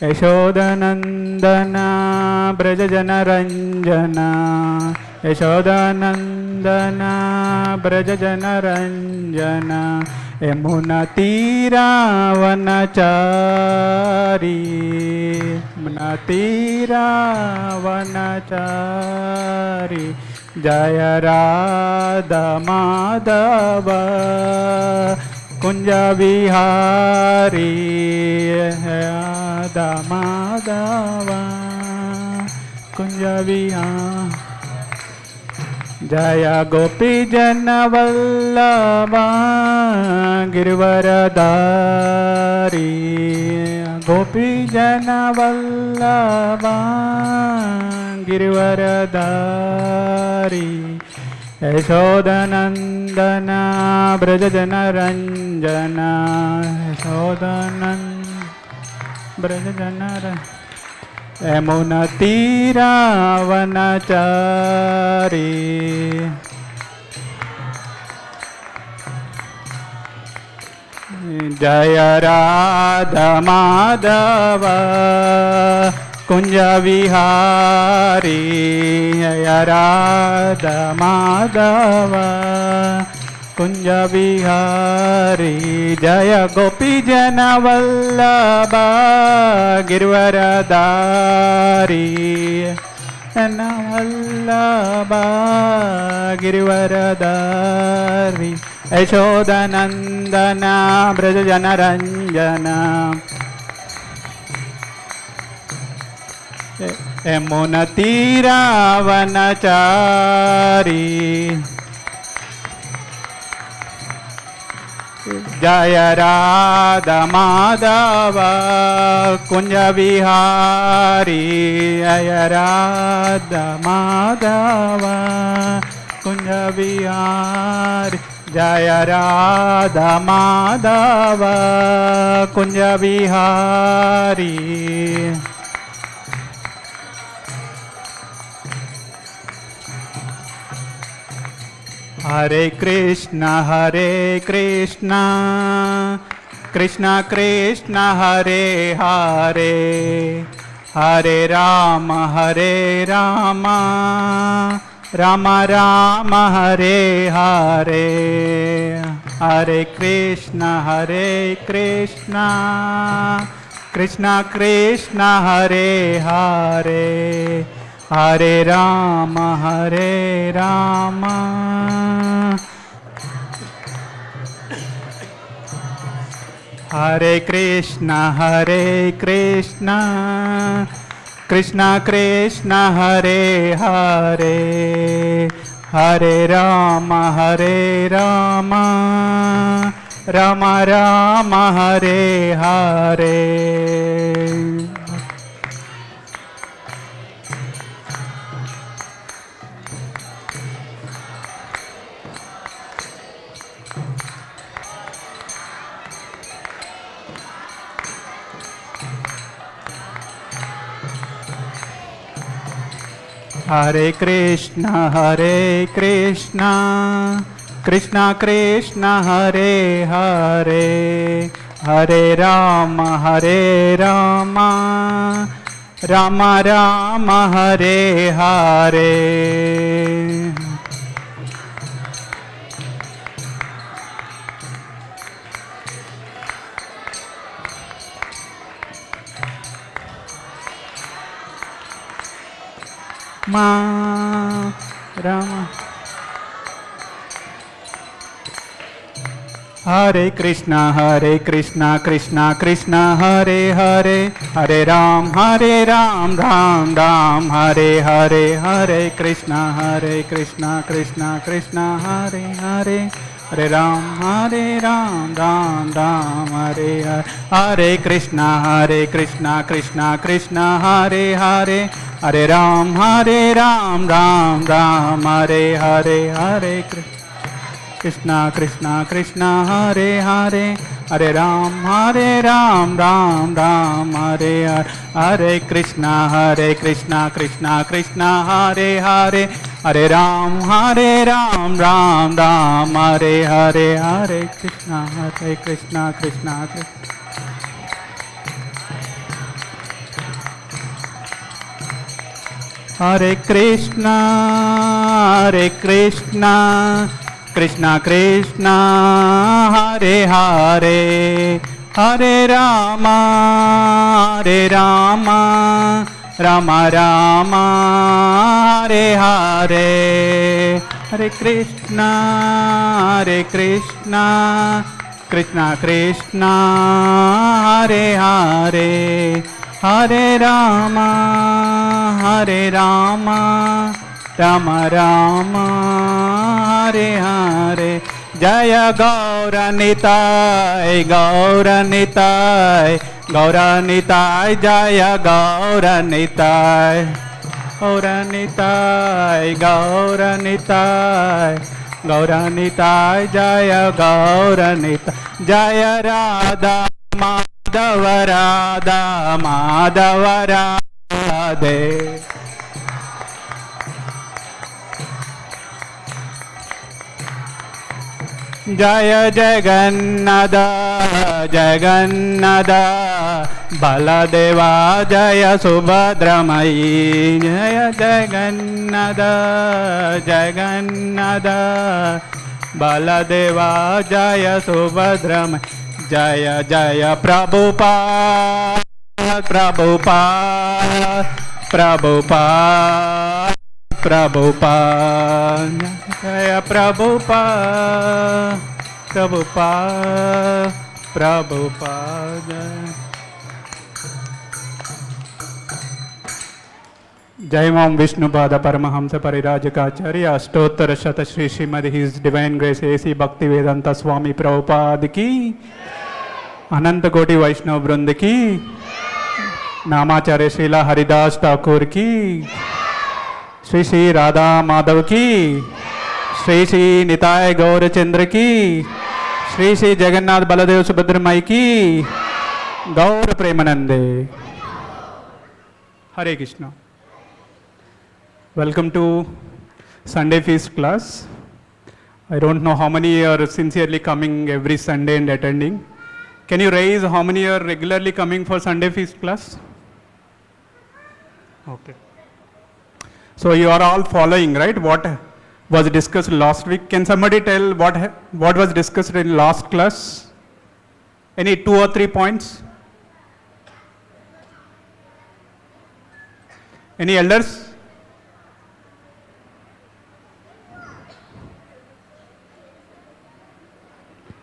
यशोदनन्दना ब्रजजनरञ्जना यशोदनन्दना ब्रजजनरञ्जना यमुनातीरावनचारी यमुनातीरावनचारी जय राधा माधव कुंज विहारी राधा माधव कुंज विहारी जय गोपी जन वल्लभा गिरवरधारी गोपी जन वल्लभा गिरवरधारी यशोदनन्दना ब्रजजनरञ्जना यशोदनन्दन ब्रजजनरञ्जना यमुनातीरावनचारी जय राधा माधव कुंज विहारी जय राधा माधव कुंज विहारी जय गोपी जन वल्लभ गिरवरधारी जन वल्लभ गिरवरधारी यशोदनन्दना ब्रजजनरञ्जना यमुनातीरावनचारी जय राधा माधव कुंज विहारी जय राधा माधव कुंज विहारी जय राधा माधव कुंज विहारी हरे कृष्णा कृष्णा कृष्णा हरे हरे हरे राम राम राम हरे हरे हरे कृष्णा कृष्णा कृष्णा हरे हरे हरे राम हरे कृष्णा कृष्णा कृष्णा हरे हरे हरे राम राम राम हरे हरे हरे कृष्णा कृष्णा कृष्णा हरे हरे हरे राम राम राम हरे हरे राम हरे Krishna Krishna Krishna Hare Hare Hare Ram Ram Ram Hare Hare Hare Krishna Krishna Krishna Hare Hare Hare Ram Ram Ram Hare Hare Krishna Krishna Krishna Hare Hare Hare Ram Ram Ram Hare Hare Hare Krishna Krishna Hare Hare Hare Ram Ram Ram Hare Hare Krishna Krishna Krishna Hare Hare Hare Ram Ram Ram Hare Hare Hare Krishna Krishna Krishna Hare Krishna, Hare Krishna, Krishna Krishna, Hare Hare, Hare Rama, Hare Rama, Rama Rama, Hare Hare, Hare Krishna, Hare Krishna, Krishna Krishna, Hare Hare, Hare Rama, Hare Rama, Rama Rama, Hare Hare. Jaya Gauranitai, Gauranitai, Gauranitai, Jaya Gauranitai, Gauranitai, Gauranitai, Gauranitai, Jaya Gauranitai, Jaya Radha Madhava Radha Madhava Radhe. Jaya Jagannatha, Jagannatha, Baladeva, Jaya Subhadramayi, Jaya Jagannatha, Jagannatha, Baladeva, Jaya Subhadramayi, Jaya Jaya Prabhupada, Prabhupada, Prabhupada, Prabhupada, Jaya Prabhupada, Prabhupada, Prabhupada. Jai Mam Vishnupada Paramahamsa Parirajakacarya Ashtottara Shata Shri Srimad His Divine Grace A.C Bhaktivedanta Swami Prabhupada ki Ananta Koti Vaishnava Vrunda ki Namacharya Srila Haridas Thakur ki Shri Shri Radha Madhav ki Shri Shri Nitai Gaur Chandra ki Shri Shri Jagannath Baladev Subhadra Mai ki Gaur Premanande. Hare Krishna. Welcome to Sunday Feast class. I don't know how many are sincerely coming every Sunday and attending. Can you raise how many are regularly coming for Sunday Feast class? Okay. So you are all following, right? What was discussed last week? Can somebody tell what was discussed in last class? Any 2 or 3 points? Any elders?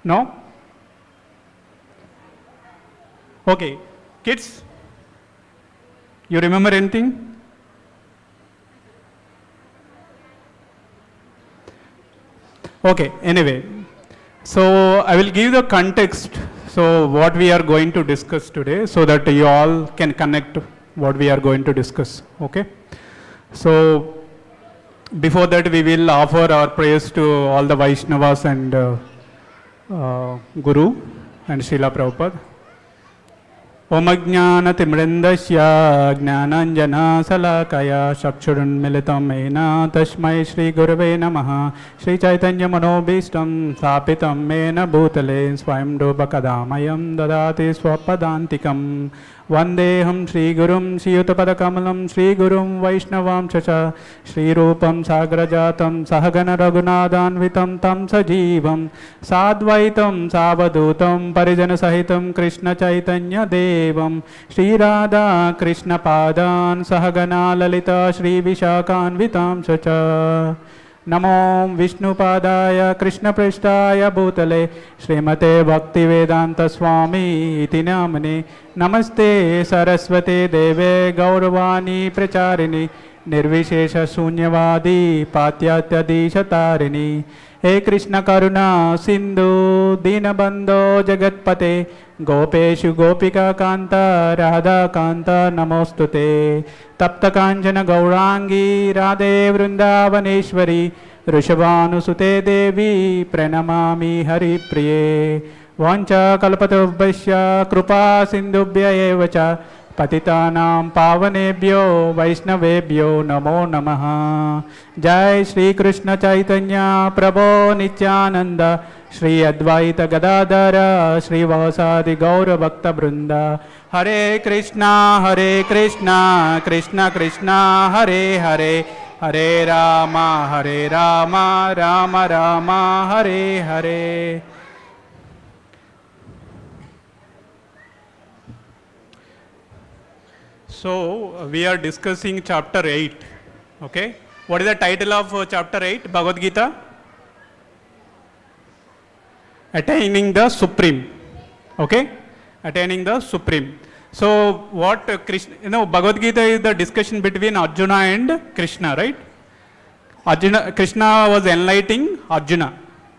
No? Okay. Kids? You remember anything? Okay, anyway. So I will give the context, so what we are going to discuss today, so that you all can connect what we are going to discuss. Okay? So before that we will offer our prayers to all the Vaishnavas and Guru and Srila Prabhupada. Om Ajnanatimrindasya Jnananjana Salakaya Chakshurunmilitam Mena Tasmai Shri Gurave Namaha Śrī Caitanya-Manobhishtam Sthapitam Mena Bhutale Swayam Dobhakadamayam Dadati Swapadantikam Vandeham Shri Gurum Siyutapadakamlam Shri Gurum Vaishnavam Chacha Shri Rupam Sagrajatam Sahagana Raghunadhanvitam Tam Sajivam Sadvaitam Savadutam Parijana Sahitam Krishna Chaitanya Devam Shri Radha Krishna Padan Sahagana Lalita Shri Vishakanvitam Chacha Namo Vishnupadaya Krishna Prishtaya Bhutale Srimate Bhaktivedanta Swami iti namane Namaste Saraswate Deve Gauravani Pracharini Nirvishesha Sunyavadi Patyatyadeeshatarini He Krishna Karuna Sindhu Dinabandho Jagatpate Gopeshu Gopika Kanta Radha Kanta Namostute Tapta Kanjana Gaurangi Radhe Vrindavaneshwari Rishabhanusute Devi Pranamami Hari Priye Vancha Kalpatavbhasya Krupa Sindhubhya Evacha पतितानां पावनेभ्यो वैष्णवेभ्यो नमो नमः। जय श्री कृष्ण चैतन्य प्रभो नित्यानंद श्री अद्वैत गदाधर श्रीवासादि गौर भक्त वृंद। हरे कृष्णा कृष्ण कृष्ण हरे हरे, हरे Ram Ram Ram Hare Hare. So we are discussing chapter 8. Okay, what is the title of chapter 8 Bhagavad Gita? Attaining the Supreme. Okay, attaining the Supreme. So what Krishna, Bhagavad Gita is the discussion between Arjuna and Krishna, right? Krishna was enlightening Arjuna.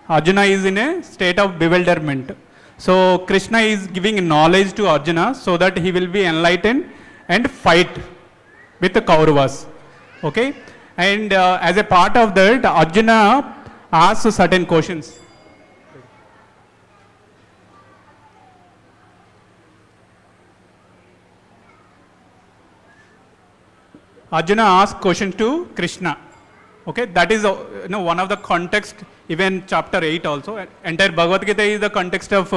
Arjuna is in a state of bewilderment. So Krishna is giving knowledge to Arjuna so that he will be enlightened and fight with the Kauravas. Okay, and as a part of that, Arjuna asks certain questions. Arjuna asks questions to Krishna. Okay, that is one of the context, even chapter 8 also. Entire Bhagavad Gita is the context of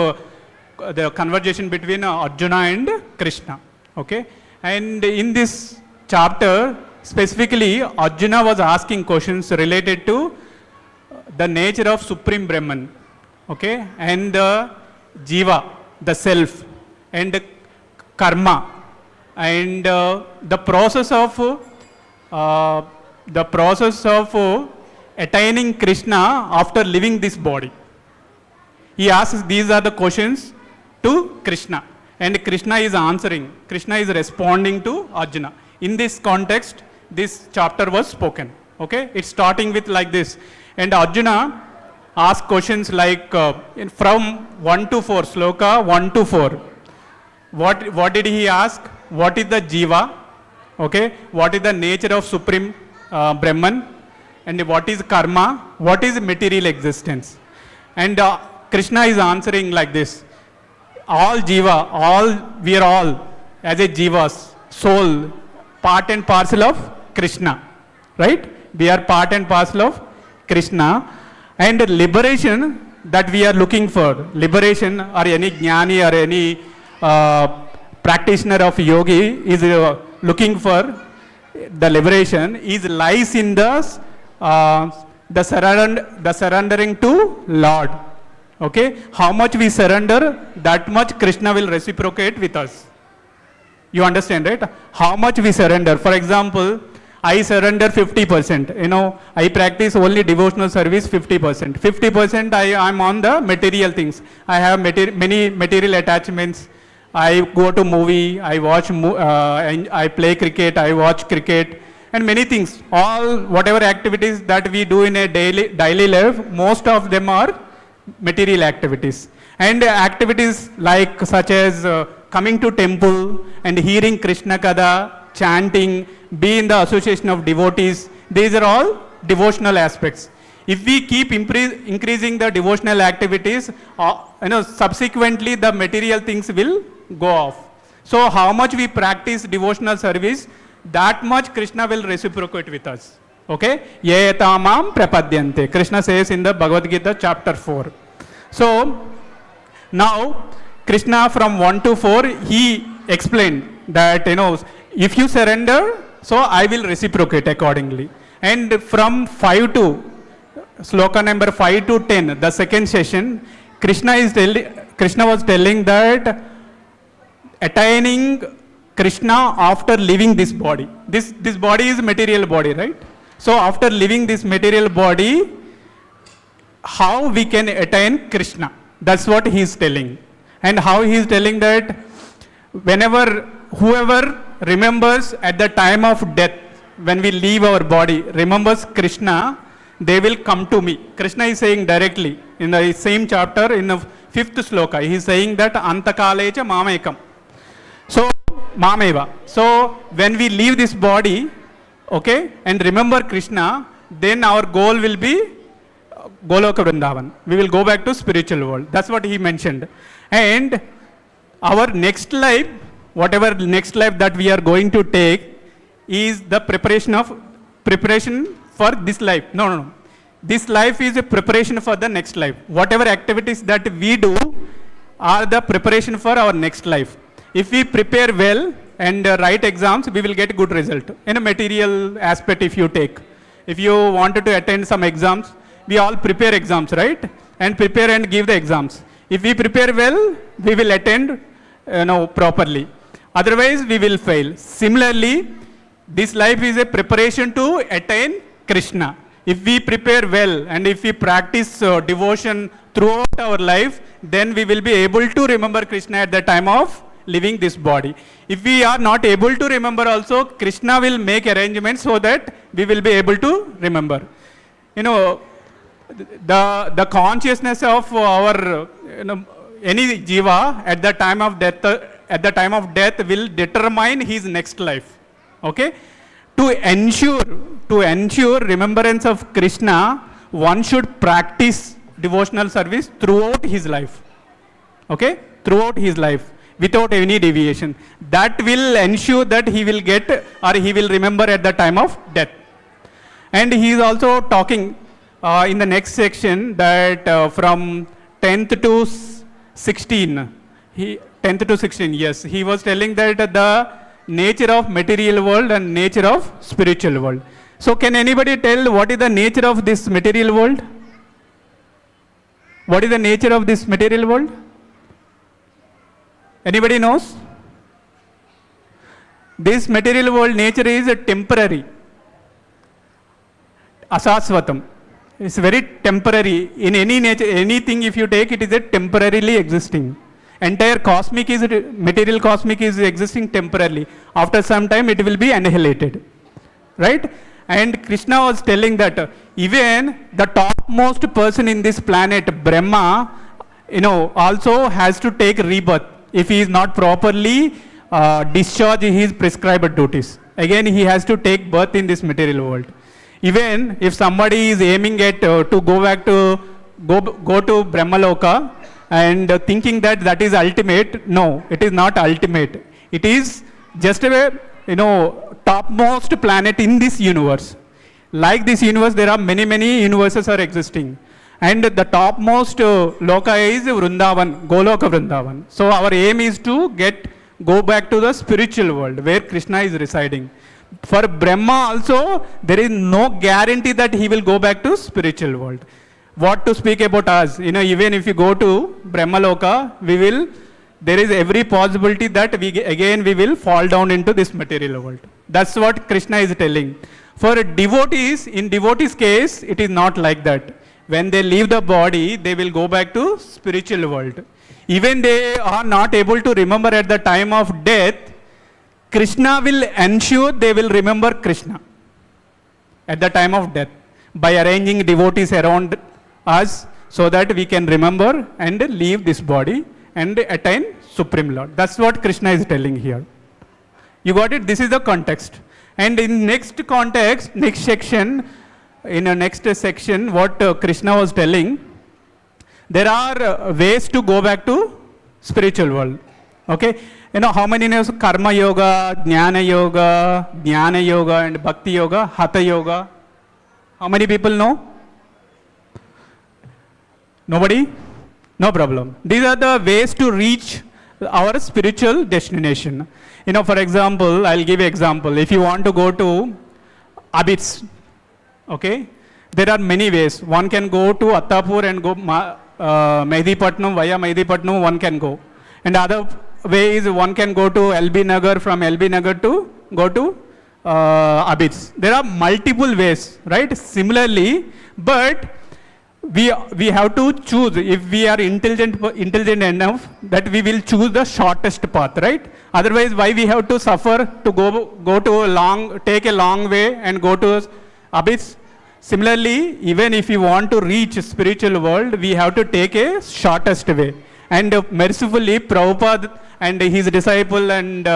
the conversation between Arjuna and Krishna. Okay, and in this chapter specifically Arjuna was asking questions related to the nature of Supreme Brahman. Okay, and the Jiva, the self, and karma, and the process of attaining Krishna after leaving this body. He asks these are the questions to Krishna, and Krishna is answering. Krishna is responding to Arjuna. In this context, this chapter was spoken. Okay, it's starting with like this, and Arjuna asked questions like from 1 to 4, sloka 1 to 4. What did he ask? What is the Jiva? Okay, what is the nature of Supreme Brahman? And what is karma? What is material existence? And Krishna is answering like this. All Jiva, we are all as a Jivas, soul, part and parcel of Krishna, right? We are part and parcel of Krishna, and liberation that we are looking for, liberation, or any jnani or any practitioner of yogi is looking for the liberation, is lies in the surrendering to Lord. Okay, how much we surrender, that much Krishna will reciprocate with us. You understand, right? How much we surrender. For example, I surrender 50%. I practice only devotional service 50%. 50% I am on the material things. I have many material attachments. I go to movie, I watch, I play cricket, I watch cricket, and many things. All whatever activities that we do in a daily life, most of them are material activities. And activities like such as coming to temple and hearing Krishna Kada, chanting, be in the association of devotees, these are all devotional aspects. If we keep increasing the devotional activities, subsequently the material things will go off. So how much we practice devotional service, that much Krishna will reciprocate with us. Okay? Ye tamam prapadyante. Krishna says in the Bhagavad Gita chapter 4. So now Krishna from 1 to 4, he explained that, if you surrender, so I will reciprocate accordingly. And from 5 to, sloka number 5 to 10, the second session, Krishna was telling that attaining Krishna after leaving this body. This body is material body, right? So after leaving this material body, how we can attain Krishna? That's what he is telling. And how he is telling that whoever remembers at the time of death, when we leave our body, remembers Krishna, they will come to me. Krishna is saying directly in the same chapter, in the 5th sloka, he is saying that antakalecha mamekam. So mameva. So when we leave this body, okay, and remember Krishna, then our goal will be Goloka Vrindavan. We will go back to spiritual world. That's what he mentioned. And our next life, whatever next life that we are going to take is the preparation for this life. No. This life is a preparation for the next life. Whatever activities that we do are the preparation for our next life. If we prepare well and write exams, we will get good result. In a material aspect, if you take, if you wanted to attend some exams, we all prepare exams, right? And prepare and give the exams. If we prepare well, we will attend properly. Otherwise, we will fail. Similarly, this life is a preparation to attain Krishna. If we prepare well and if we practice devotion throughout our life, then we will be able to remember Krishna at the time of leaving this body. If we are not able to remember also, Krishna will make arrangements so that we will be able to remember. The consciousness of our any jiva at the time of death will determine his next life. Okay? To ensure remembrance of Krishna, one should practice devotional service throughout his life. Okay? Throughout his life, without any deviation. That will ensure that he will get or he will remember at the time of death. And he is also talking in the next section that from 10th to 16, yes, he was telling that the nature of material world and nature of spiritual world. So can anybody tell what is the nature of this material world? What is the nature of this material world? Anybody knows? This material world nature is a temporary. Asasvatam. It's very temporary. In any nature, anything if you take, it is a temporarily existing. Entire material cosmic is existing temporarily. After some time it will be annihilated. Right? And Krishna was telling that even the topmost person in this planet, Brahma, also has to take rebirth if he is not properly discharge his prescribed duties. Again, he has to take birth in this material world. Even if somebody is aiming at to go to Brahmaloka and thinking that is ultimate, no, it is not ultimate. It is just a topmost planet in this universe. Like this universe, there are many universes are existing. And the topmost loka is Vrindavan, Goloka Vrindavan. So our aim is to go back to the spiritual world where Krishna is residing. For Brahma also, there is no guarantee that he will go back to spiritual world. What to speak about us? Even if you go to Brahmaloka, there is every possibility that we will fall down into this material world. That's what Krishna is telling. For devotees, in devotees' case, it is not like that. When they leave the body, they will go back to spiritual world. Even they are not able to remember at the time of death, Krishna will ensure they will remember Krishna at the time of death by arranging devotees around us so that we can remember and leave this body and attain Supreme Lord. That's what Krishna is telling here. You got it? This is the context. And in next section, what Krishna was telling, there are ways to go back to spiritual world. Okay? How many knows Karma Yoga, Jnana Yoga and Bhakti Yoga, Hatha Yoga? How many people know? Nobody? No problem. These are the ways to reach our spiritual destination. For example, I'll give you example. If you want to go to Abits, okay, there are many ways. One can go to Attapur and go Mehdipatnam, via Mehdipatnam one can go. And other way is one can go to LB Nagar, from LB Nagar to go to Abits. There are multiple ways, right? Similarly, but we have to choose. If we are intelligent enough, that we will choose the shortest path, right? Otherwise, why we have to suffer to go to take a long way and go to Abits? Similarly, even if we want to reach spiritual world, we have to take a shortest way. And mercifully, Prabhupada and his disciple and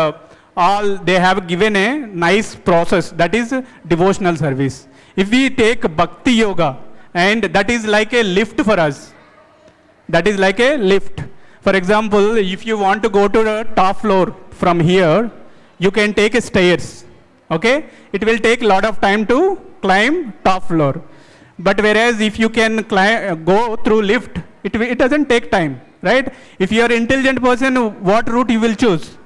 all, they have given a nice process, that is devotional service. If we take Bhakti Yoga, and that is like a lift for us. That is like a lift. For example, if you want to go to the top floor, from here, you can take stairs. Okay? It will take a lot of time to climb top floor. But whereas if you can go through lift, it doesn't take time, right? If you are an intelligent person, what route you will choose?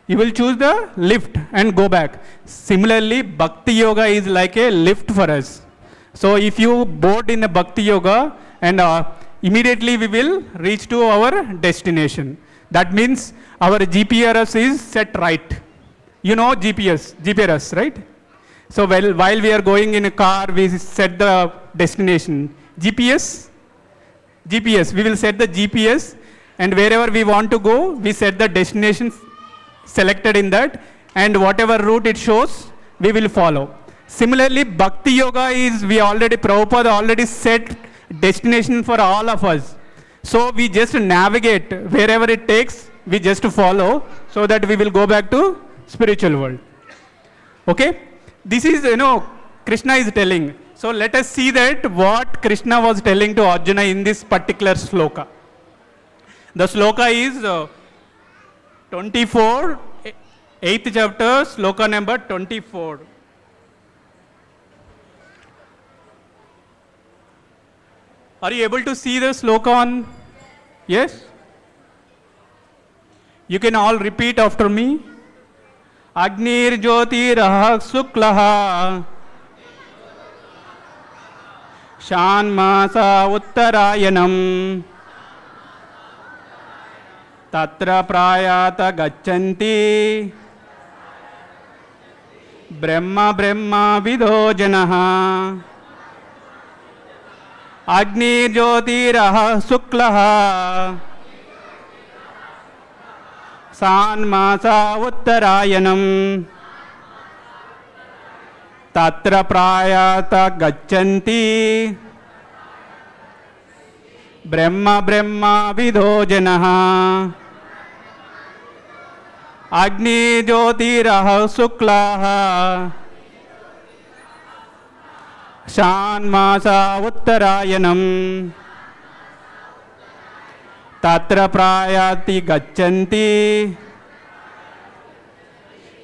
You will choose the lift and go back. Similarly, Bhakti Yoga is like a lift for us. So if you board in a Bhakti Yoga, and immediately we will reach to our destination. That means our GPS is set right. You know GPS, right? So while we are going in a car, we set the destination. GPS, we will set the GPS, and wherever we want to go, we set the destination selected in that, and whatever route it shows, we will follow. Similarly, Bhakti Yoga is, Prabhupada already set destination for all of us. So we just navigate wherever it takes, we just follow, so that we will go back to spiritual world. Okay? This is, Krishna is telling. So let us see that what Krishna was telling to Arjuna in this particular sloka. The sloka is 24, 8th chapter, sloka number 24. Are you able to see the sloka on? Yes? You can all repeat after me. Agnir Jyotirah Suklaha Shanmasa Uttarayanam Tatra Prayata Gachanti Brahma Vidho Janaha Agnir Jyotirah Suklaha Sanmasa Uttarayanam Tatra Prayata Gachanti Brahma Vidho Janaha Agni Jyotirah Suklaha Shanmasa Uttarayanam Tatra Prayati Gachanti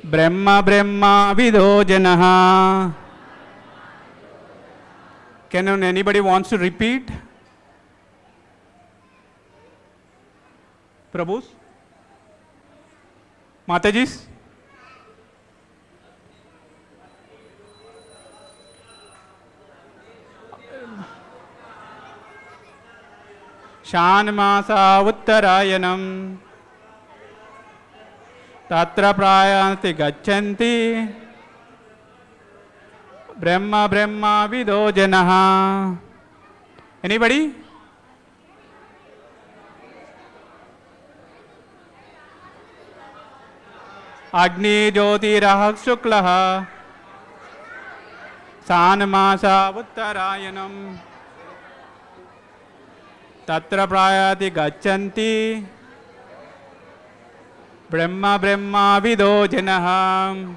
Brahma Vidho Janaha. Can anybody wants to repeat? Prabhus? Matajis? Shanmasa Uttarayanam Tatra Prayati Gachanti Brahma Vidho Janaha. Anybody? Agni Jyotirah Suklaha Sanmasa Uttarayanam Tatra Prayati Gachanti Brahma Vidho Janaha.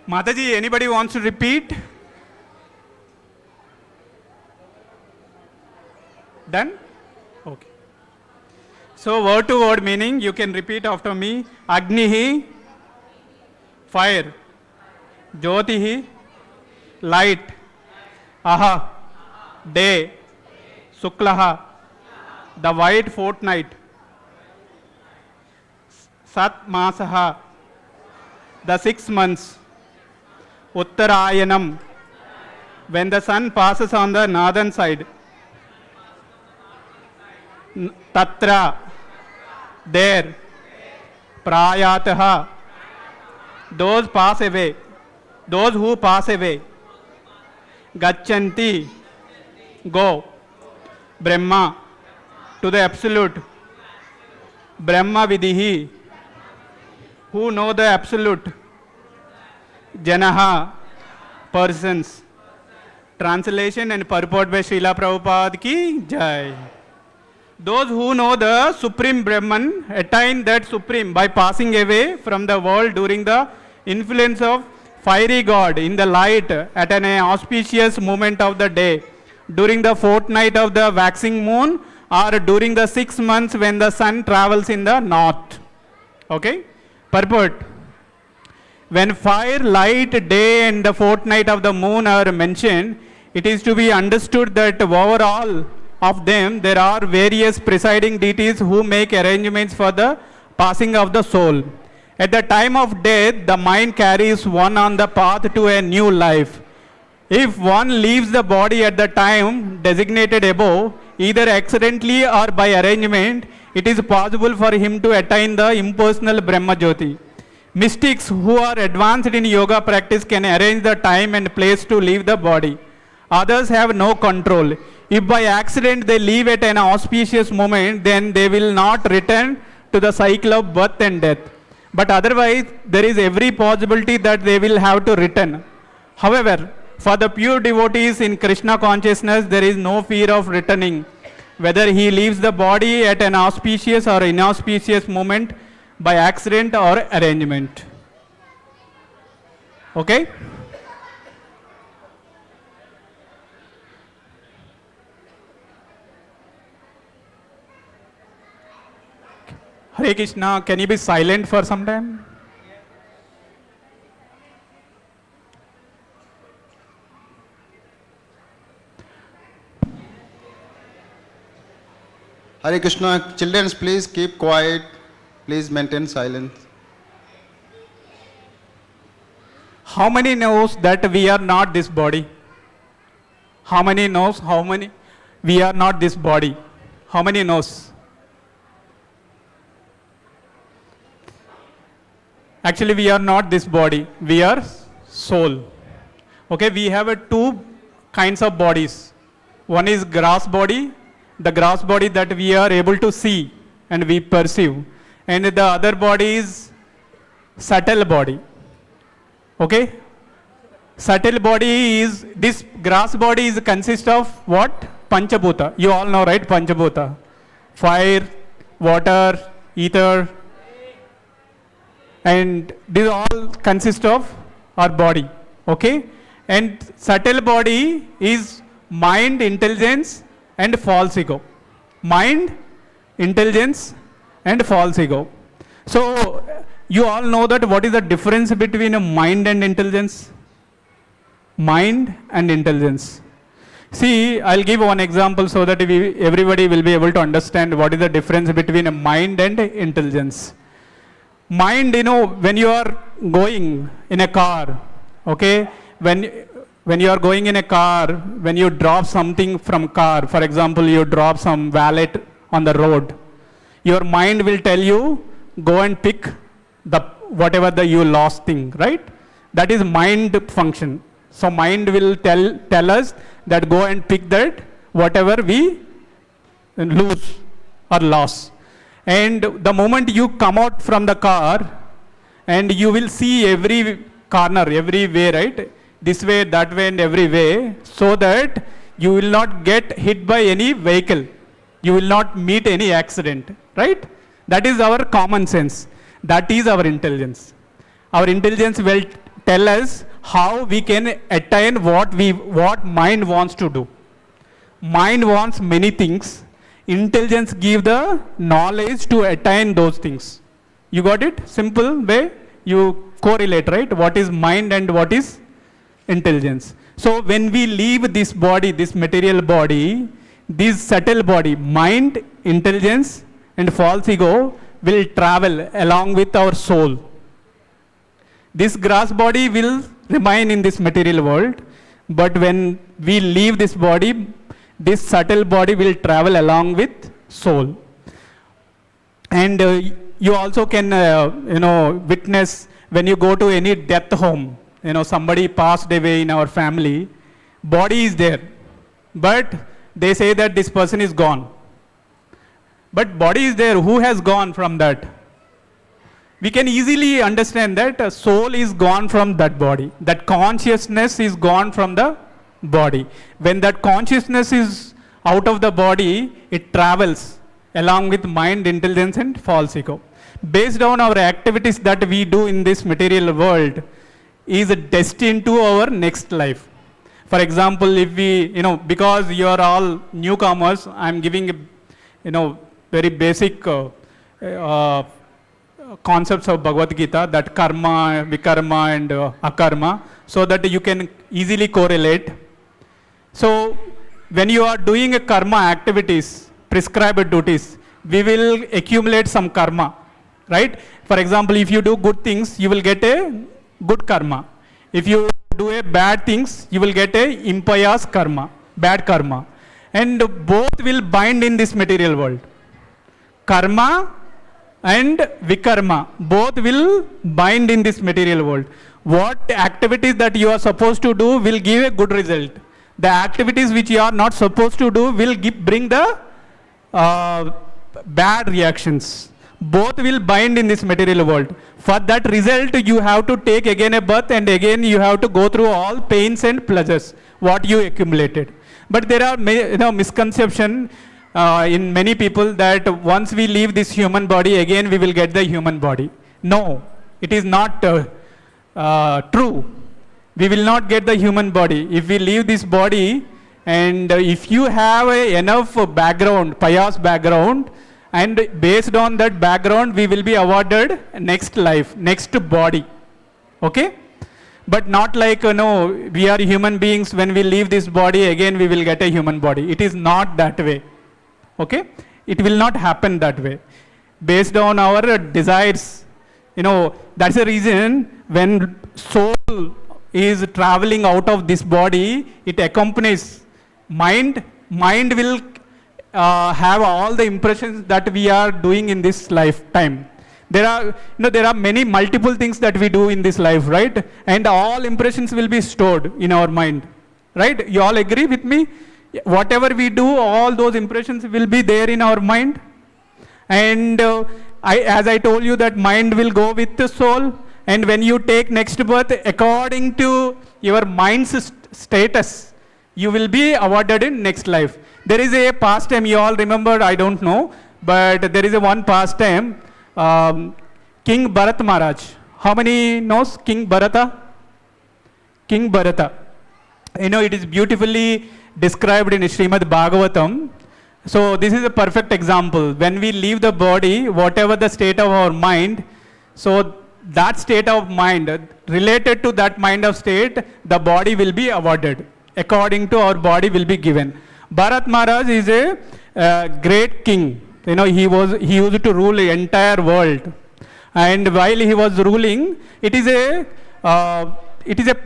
Mataji, anybody wants to repeat? Done? Okay. So word to word meaning, you can repeat after me. Agnihi, fire. Jyotihi, light. Aha, day. Suklaha, the white fortnight. Sat masaha, the 6 months. Uttarayanam, when the sun passes on the northern side. Tatra, there. Prayataha, those pass away, those who pass away. Gachanti, go. Brahma, to the absolute. Brahma Vidihi, who know the absolute. Janaha, persons. Translation and purport by Srila Prabhupada ki Jai. Those who know the Supreme Brahman attain that Supreme by passing away from the world during the influence of fiery God in the light at an auspicious moment of the day, during the fortnight of the waxing moon, or during the 6 months when the sun travels in the north. Okay? Purport. When fire, light, day and the fortnight of the moon are mentioned, it is to be understood that over all of them there are various presiding deities who make arrangements for the passing of the soul. At the time of death, the mind carries one on the path to a new life. If one leaves the body at the time designated above, either accidentally or by arrangement, it is possible for him to attain the impersonal Brahma Jyoti. Mystics who are advanced in yoga practice can arrange the time and place to leave the body. Others have no control. If by accident they leave at an auspicious moment, then they will not return to the cycle of birth and death. But otherwise, there is every possibility that they will have to return. However, for the pure devotees in Krishna consciousness, there is no fear of returning, whether he leaves the body at an auspicious or inauspicious moment, by accident or arrangement. Okay? Hare Krishna, can you be silent for some time? Hare Krishna, children, please keep quiet. Please maintain silence. How many knows that we are not this body? How many knows how many? We are not this body. How many knows? Actually, we are not this body. We are soul. Okay, we have two kinds of bodies. One is grass body, the grass body that we are able to see and we perceive. And the other body is subtle body. Okay? Subtle body is, this grass body is consists of what? Panchabhuta. You all know, right? Panchabhuta. Fire, water, ether. And these all consist of our body. Okay? And subtle body is mind, intelligence and false ego. Mind, intelligence and false ego. So, you all know that what is the difference between a mind and intelligence? Mind and intelligence. See, I'll give one example so that everybody will be able to understand what is the difference between a mind and intelligence. Mind, when you are going in a car, okay, when you are going in a car, when you drop something from car, for example, you drop some wallet on the road, your mind will tell you, go and pick whatever you lost thing, right? That is mind function. So mind will tell us that go and pick that whatever we lose or lost. And the moment you come out from the car and you will see every corner, every way, right? This way, that way and every way, so that you will not get hit by any vehicle. You will not meet any accident, right? That is our common sense. That is our intelligence. Our intelligence will tell us how we can attain what mind wants to do. Mind wants many things. Intelligence gives the knowledge to attain those things. You got it? Simple way you correlate, right? What is mind and what is intelligence. So when we leave this body, this material body, this subtle body, mind, intelligence and false ego will travel along with our soul. This grass body will remain in this material world, but when we leave this body, this subtle body will travel along with soul. And you also can, witness when you go to any death home, somebody passed away in our family, body is there, but they say that this person is gone. But body is there, who has gone from that? We can easily understand that a soul is gone from that body. That consciousness is gone from the body. When that consciousness is out of the body, it travels along with mind, intelligence and false ego. Based on our activities that we do in this material world is destined to our next life. For example, if we, because you are all newcomers, I am giving a, very basic concepts of Bhagavad Gita, that karma, vikarma and akarma, so that you can easily correlate. So when you are doing a karma activities, prescribed duties, we will accumulate some karma, right? For example, if you do good things, you will get a good karma. If you do a bad things, you will get a impious karma, bad karma. And both will bind in this material world. Karma and vikarma, both will bind in this material world. What activities that you are supposed to do will give a good result. The activities which you are not supposed to do will bring the bad reactions. Both will bind in this material world. For that result, you have to take again a birth, and again you have to go through all pains and pleasures, what you accumulated. But there are misconception in many people that once we leave this human body, again we will get the human body. No, it is not true. We will not get the human body. If we leave this body, and if you have enough background, pious background, and based on that background, we will be awarded next life, next body. Okay? But not like, we are human beings, when we leave this body, again we will get a human body. It is not that way. Okay? It will not happen that way. Based on our desires, that's the reason when soul is traveling out of this body, it accompanies mind. Mind will have all the impressions that we are doing in this lifetime. There are many multiple things that we do in this life, right? And all impressions will be stored in our mind, right? You all agree with me? Whatever we do, all those impressions will be there in our mind. And as I told you, that mind will go with the soul. And when you take next birth, according to your mind's status, you will be awarded in next life. There is a pastime, you all remember, I don't know, but there is a one pastime, King Bharat Maharaj. How many knows King Bharata? King Bharata. It is beautifully described in Srimad Bhagavatam. So this is a perfect example. When we leave the body, whatever the state of our mind, so that state of mind, related to that mind of state, the body will be awarded. According to our body will be given. Bharat Maharaj is a great king. He used to rule the entire world. And while he was ruling, it is a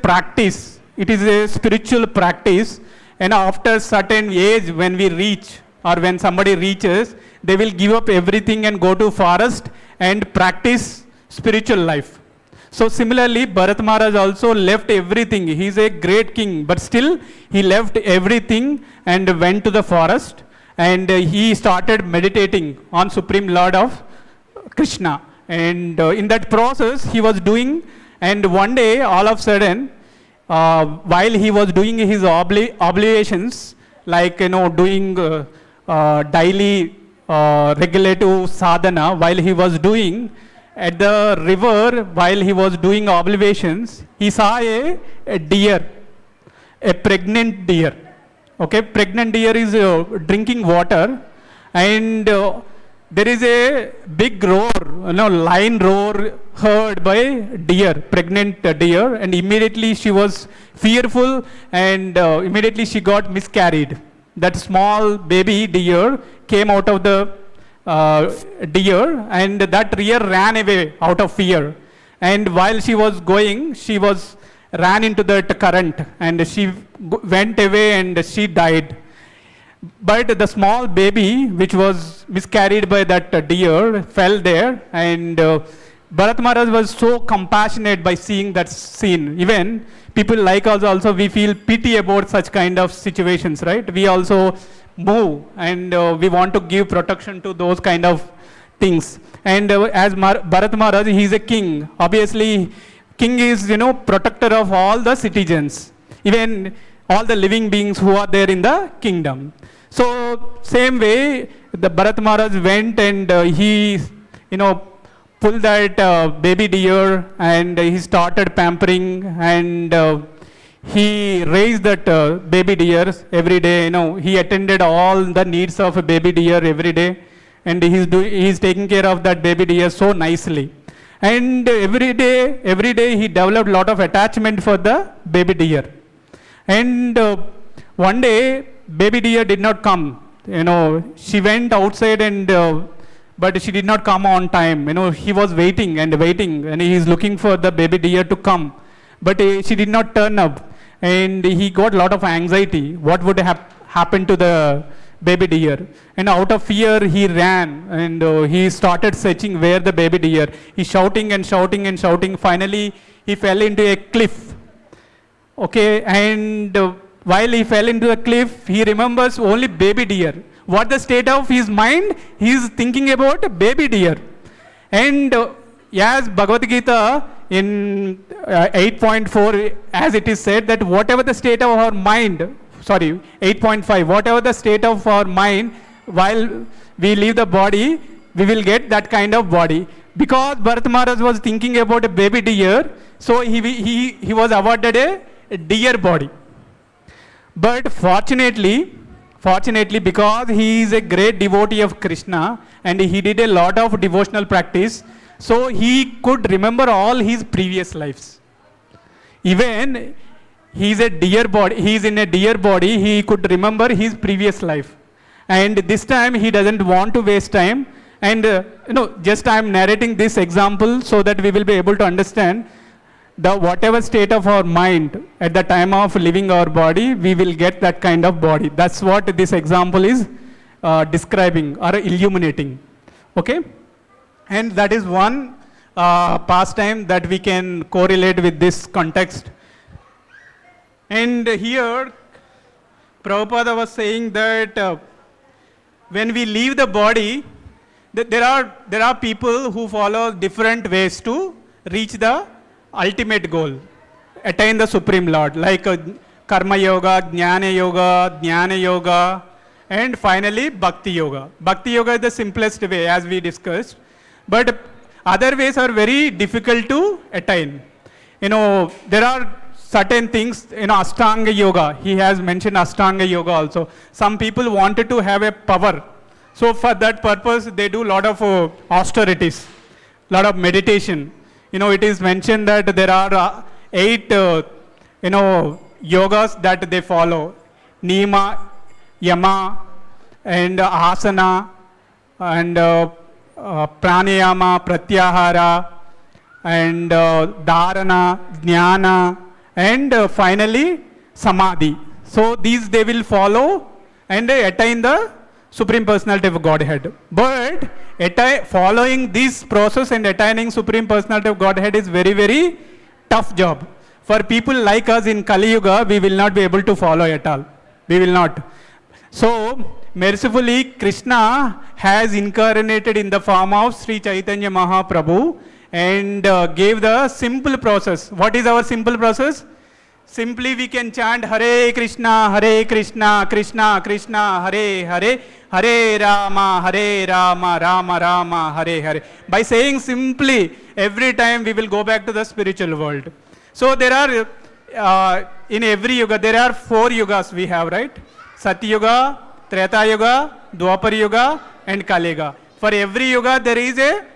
practice. It is a spiritual practice. And after certain age, when we reach, or when somebody reaches, they will give up everything and go to forest and practice spiritual life. So similarly, Bharat Maharaj also left everything. He is a great king, but still he left everything and went to the forest, and he started meditating on Supreme Lord of Krishna. And in that process he was doing, and one day all of a sudden, while he was doing his obligations, like doing daily regulative sadhana, while he was doing, at the river, while he was doing obligations, he saw a deer, a pregnant deer. Okay, pregnant deer is drinking water, and there is a big roar, lion roar heard by deer, pregnant deer, and immediately she was fearful, and immediately she got miscarried. That small baby deer came out of the deer, and that deer ran away out of fear. And while she was going, she ran into that current, and she went away and she died. But the small baby, which was miscarried by that deer, fell there, and Bharat Maharaj was so compassionate by seeing that scene. Even people like us also, we feel pity about such kind of situations, right? We also move, and we want to give protection to those kind of things. And as Bharat Maharaj, he is a king. Obviously, king is, protector of all the citizens, even all the living beings who are there in the kingdom. So same way, the Bharat Maharaj went and he, pulled that baby deer and he started pampering and he raised that baby deer every day. He attended all the needs of a baby deer every day, and he's taking care of that baby deer so nicely. And every day he developed a lot of attachment for the baby deer. And one day, baby deer did not come. She went outside and but she did not come on time. He was waiting, and he is looking for the baby deer to come. But she did not turn up, and he got a lot of anxiety. What would happen to the baby deer? And out of fear, he ran, and he started searching where the baby deer. He's shouting and shouting and shouting. Finally, he fell into a cliff. Okay, and while he fell into the cliff, he remembers only baby deer. What the state of his mind? He is thinking about baby deer. And as Bhagavad Gita in 8.4, as it is said that whatever the state of our mind, 8.5, whatever the state of our mind, while we leave the body, we will get that kind of body. Because Bharat Maharaj was thinking about a baby deer, so he was awarded a deer body. But fortunately, because he is a great devotee of Krishna and he did a lot of devotional practice, so he could remember all his previous lives. Even he is in a deer body, he could remember his previous life. And this time he doesn't want to waste time. And just I am narrating this example so that we will be able to understand whatever state of our mind at the time of living our body, we will get that kind of body. That's what this example is describing or illuminating. Okay? And that is one pastime that we can correlate with this context. And here, Prabhupada was saying that when we leave the body, there are people who follow different ways to reach the ultimate goal, attain the Supreme Lord, like Karma Yoga, Jnana Yoga, and finally Bhakti Yoga. Bhakti Yoga is the simplest way, as we discussed, but other ways are very difficult to attain. There are certain things, Ashtanga Yoga, he has mentioned Ashtanga Yoga also. Some people wanted to have a power, so for that purpose they do a lot of austerities, lot of meditation. It is mentioned that there are 8, yogas that they follow. Nima, Yama, and Asana, and Pranayama, Pratyahara, and Dharana, Jnana, and finally Samadhi. So these they will follow and attain the Supreme Personality of Godhead. But following this process and attaining Supreme Personality of Godhead is very, very tough job. For people like us in Kali Yuga, we will not be able to follow at all. We will not. So, mercifully, Krishna has incarnated in the form of Śrī Caitanya Prabhu and gave the simple process. What is our simple process? Simply we can chant Hare Krishna, Krishna Krishna, Hare Hare, Hare Rama, Rama Rama, Hare Hare. By saying simply, every time we will go back to the spiritual world. So there are, in every yuga, there are 4 yugas we have, right? Satya Yuga, Treta Yuga, Dwapar Yuga, and Kali Yuga. For every yuga, there is a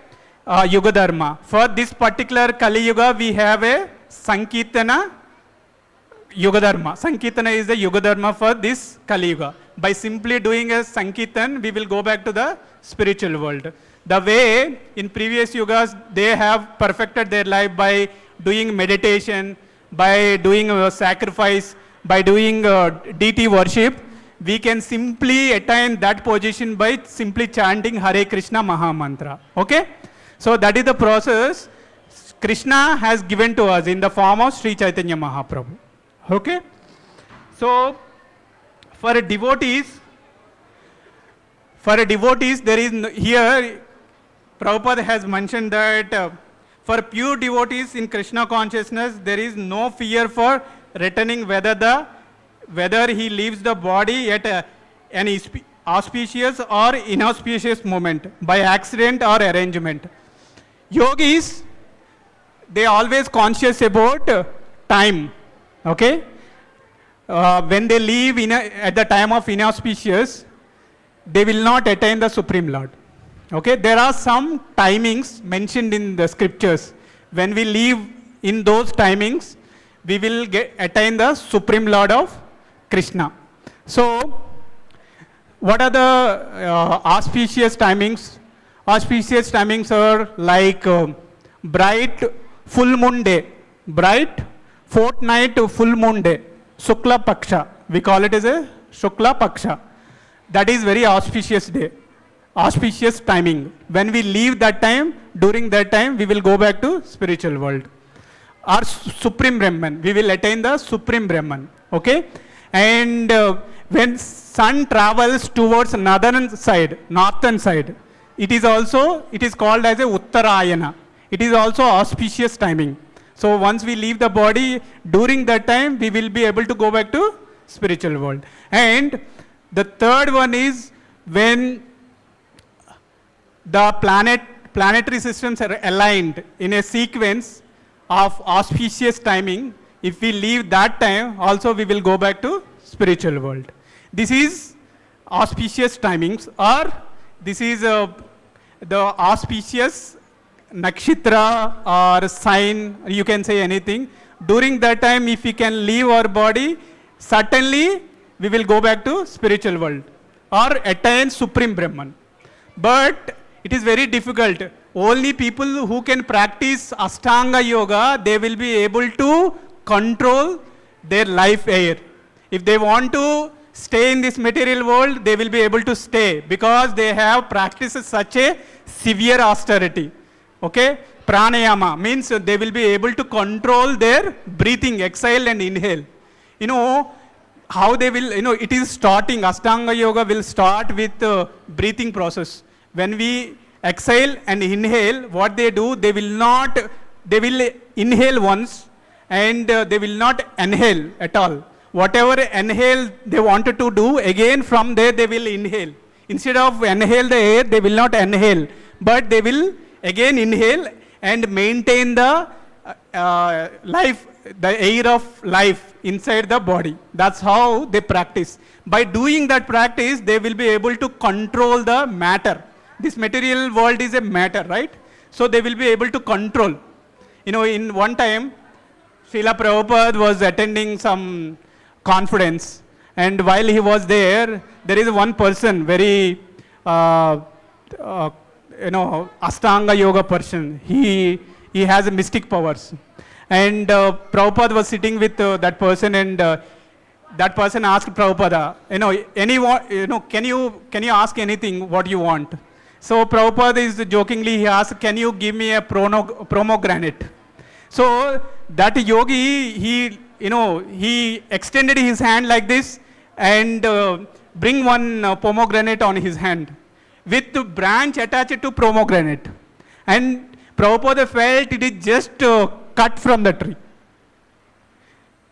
Yuga Dharma. For this particular Kali Yuga, we have a Sankirtana Yuga Dharma. Sankirtana is the Yuga Dharma for this Kali Yuga. By simply doing a Sankirtan, we will go back to the spiritual world. The way in previous yugas, they have perfected their life by doing meditation, by doing sacrifice, by doing deity worship. We can simply attain that position by simply chanting Hare Krishna Maha Mantra. Okay? So that is the process Krishna has given to us in the form of Śrī Caitanya Mahaprabhu. Okay? So, for devotees, there is here, Prabhupada has mentioned that for pure devotees in Krishna consciousness, there is no fear for returning whether he leaves the body at an auspicious or inauspicious moment by accident or arrangement. Yogis, they always conscious about time, okay? When they live at the time of inauspicious, they will not attain the Supreme Lord. Okay, there are some timings mentioned in the scriptures. When we live in those timings, we will attain the Supreme Lord of Krishna. So, what are the auspicious timings? Auspicious timings are like bright full moon day, bright fortnight full moon day, Shukla Paksha. We call it as a Shukla Paksha. That is very auspicious day, auspicious timing. When we leave that time, during that time, we will go back to spiritual world. Our Supreme Brahman, we will attain the Supreme Brahman, okay? And when sun travels towards northern side, it is called as a Uttarayana. It is also auspicious timing. So once we leave the body, during that time, we will be able to go back to spiritual world. And the third one is when the planetary systems are aligned in a sequence of auspicious timing. If we leave that time, also we will go back to spiritual world. This is auspicious timings, or this is the auspicious nakshatra or sign, you can say anything. During that time, if we can leave our body, certainly we will go back to spiritual world or attain Supreme Brahman. But it is very difficult. Only people who can practice Ashtanga Yoga, they will be able to control their life air. If they want to stay in this material world, they will be able to stay because they have practiced such a severe austerity. Okay? Pranayama means they will be able to control their breathing, exhale and inhale. You know, how they will, it is starting, Ashtanga Yoga will start with breathing process. When we exhale and inhale, what they do, they will inhale once and they will not inhale at all. Whatever inhale they wanted to do, again from there they will inhale. Instead of inhale the air, they will not inhale, but they will again inhale and maintain the life, the air of life inside the body. That's how they practice. By doing that practice, they will be able to control the matter. This material world is a matter, right? So they will be able to control. In one time, Srila Prabhupada was attending some conference, and while he was there is one person, very, Ashtanga Yoga person. He has mystic powers. And Prabhupada was sitting with that person, and that person asked Prabhupada, can you ask anything what you want? So Prabhupada is jokingly, he asked, can you give me a pomegranate? So that yogi, he extended his hand like this and bring one pomegranate on his hand with the branch attached to pomegranate. And Prabhupada felt it is just cut from the tree.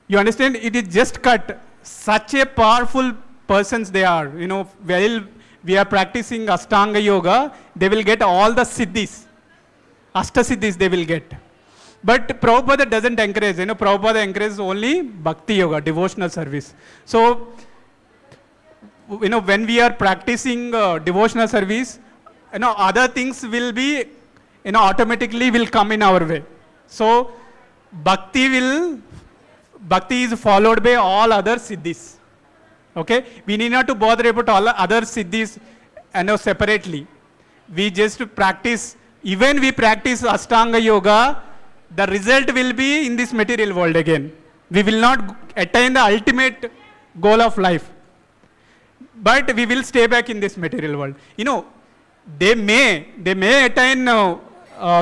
You understand? It is just cut. Such a powerful persons they are. While we are practicing Ashtanga Yoga, they will get all the siddhis. Ashtasiddhis they will get. But Prabhupada doesn't encourage. Prabhupada encourages only Bhakti Yoga, devotional service. So, when we are practicing devotional service, other things will be, automatically will come in our way. So, Bhakti is followed by all other siddhis. Okay? We need not to bother about all other siddhis, separately. We just practice, even we practice Ashtanga Yoga, the result will be in this material world again. We will not attain the ultimate goal of life. But we will stay back in this material world. They may attain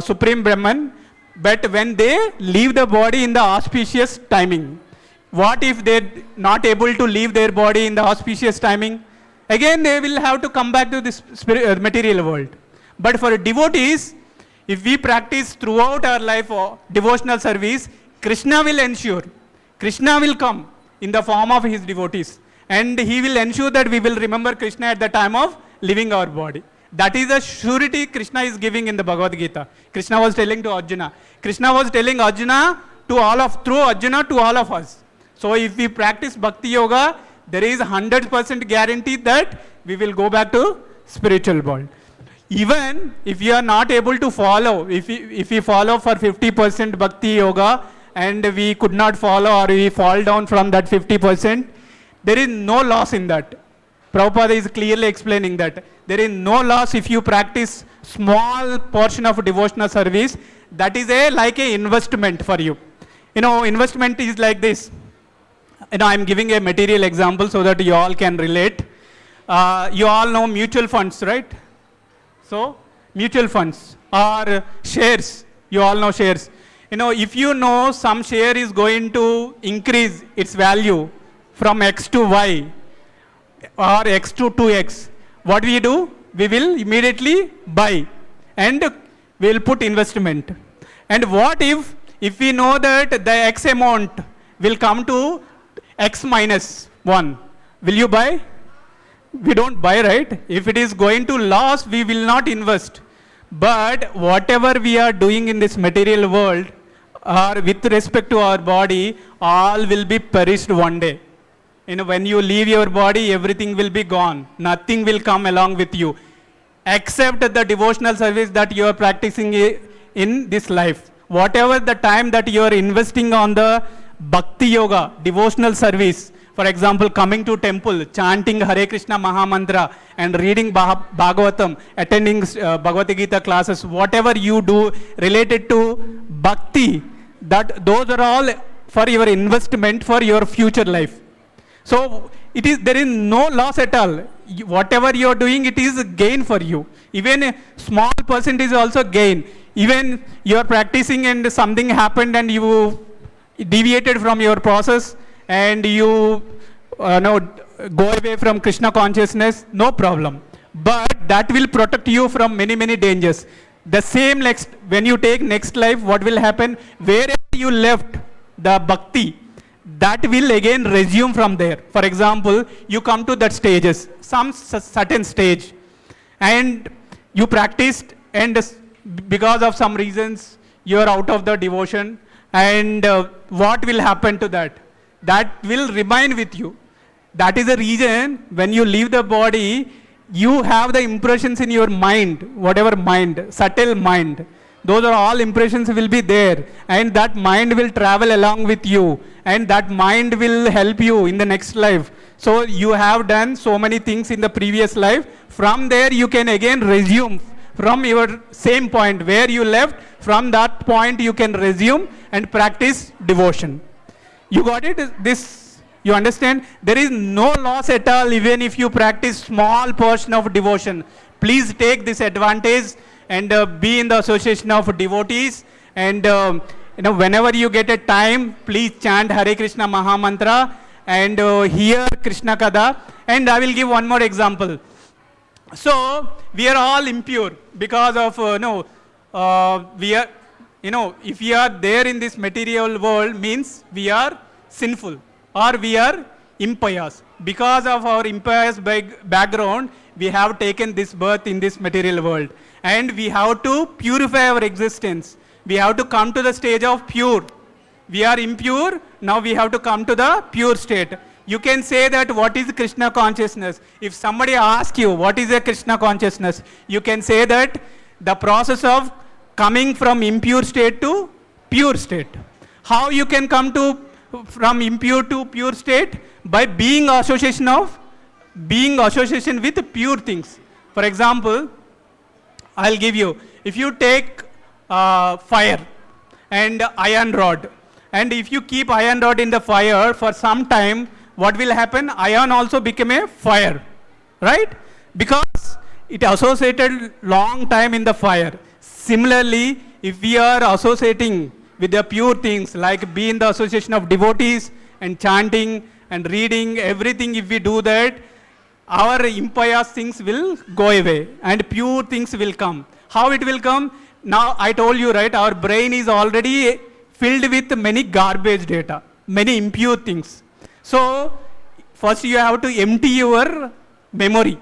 Supreme Brahman, but when they leave the body in the auspicious timing, what if they're not able to leave their body in the auspicious timing? Again, they will have to come back to this material world. But for devotees, if we practice throughout our life devotional service, Krishna will ensure. Krishna will come in the form of his devotees. And he will ensure that we will remember Krishna at the time of leaving our body. That is the surety Krishna is giving in the Bhagavad Gita. Krishna was telling to Arjuna. Krishna was telling Arjuna to all of, through Arjuna to all of us. So if we practice Bhakti Yoga, there is 100% guarantee that we will go back to spiritual world. Even if you are not able to follow, if we follow for 50% Bhakti Yoga and we could not follow or we fall down from that 50%, there is no loss in that. Prabhupada is clearly explaining that. There is no loss if you practice small portion of devotional service. That is like a investment for you. Investment is like this. I am giving a material example so that you all can relate. You all know mutual funds, right? So, mutual funds or shares. You all know shares. If you know some share is going to increase its value from X to Y or X to 2X, what we do? We will immediately buy and we will put investment. And what if we know that the X amount will come to X minus 1, will you buy? We don't buy, right? If it is going to loss, we will not invest. But whatever we are doing in this material world, or with respect to our body, all will be perished one day. When you leave your body, everything will be gone. Nothing will come along with you, except the devotional service that you are practicing in this life. Whatever the time that you are investing on the Bhakti Yoga, devotional service, for example, coming to temple, chanting Hare Krishna Mahamantra and reading Bhagavatam, attending Bhagavad Gita classes, whatever you do related to Bhakti, those are all for your investment for your future life. So there is no loss at all. Whatever you are doing, it is a gain for you. Even a small percent is also gain. Even you are practicing and something happened and you deviated from your process and you go away from Krishna consciousness, no problem. But that will protect you from many, many dangers. The same when you take next life, what will happen? Wherever you left the bhakti, that will again resume from there. For example, you come to that stages, some certain stage, and you practiced, and because of some reasons, you are out of the devotion, and what will happen to that? That will remain with you. That is the reason when you leave the body, you have the impressions in your mind, whatever mind, subtle mind. Those are all impressions will be there, and that mind will travel along with you, and that mind will help you in the next life. So you have done so many things in the previous life. From there you can again resume from your same point where you left. From that point you can resume and practice devotion. You got it? You understand? There is no loss at all even if you practice small portion of devotion. Please take this advantage and be in the association of devotees, and whenever you get a time, please chant Hare Krishna Mahamantra and hear Krishna Kada. And I will give one more example. So we are all impure because of we are if we are there in this material world, means we are sinful or we are impious. Because of our impious background, we have taken this birth in this material world. And we have to purify our existence. We have to come to the stage of pure. We are impure, now we have to come to the pure state. You can say that what is Krishna consciousness? If somebody asks you what is a Krishna consciousness, you can say that the process of coming from impure state to pure state. How you can come from impure to pure state? By being association with pure things. For example, I'll give you, if you take fire and iron rod, and if you keep iron rod in the fire for some time, what will happen? Iron also become a fire, right? Because it associated long time in the fire. Similarly, if we are associating with the pure things, like be in the association of devotees and chanting and reading, everything, if we do that, our impious things will go away and pure things will come. How it will come? Now I told you, right, our brain is already filled with many garbage data, many impure things. So first you have to empty your memory.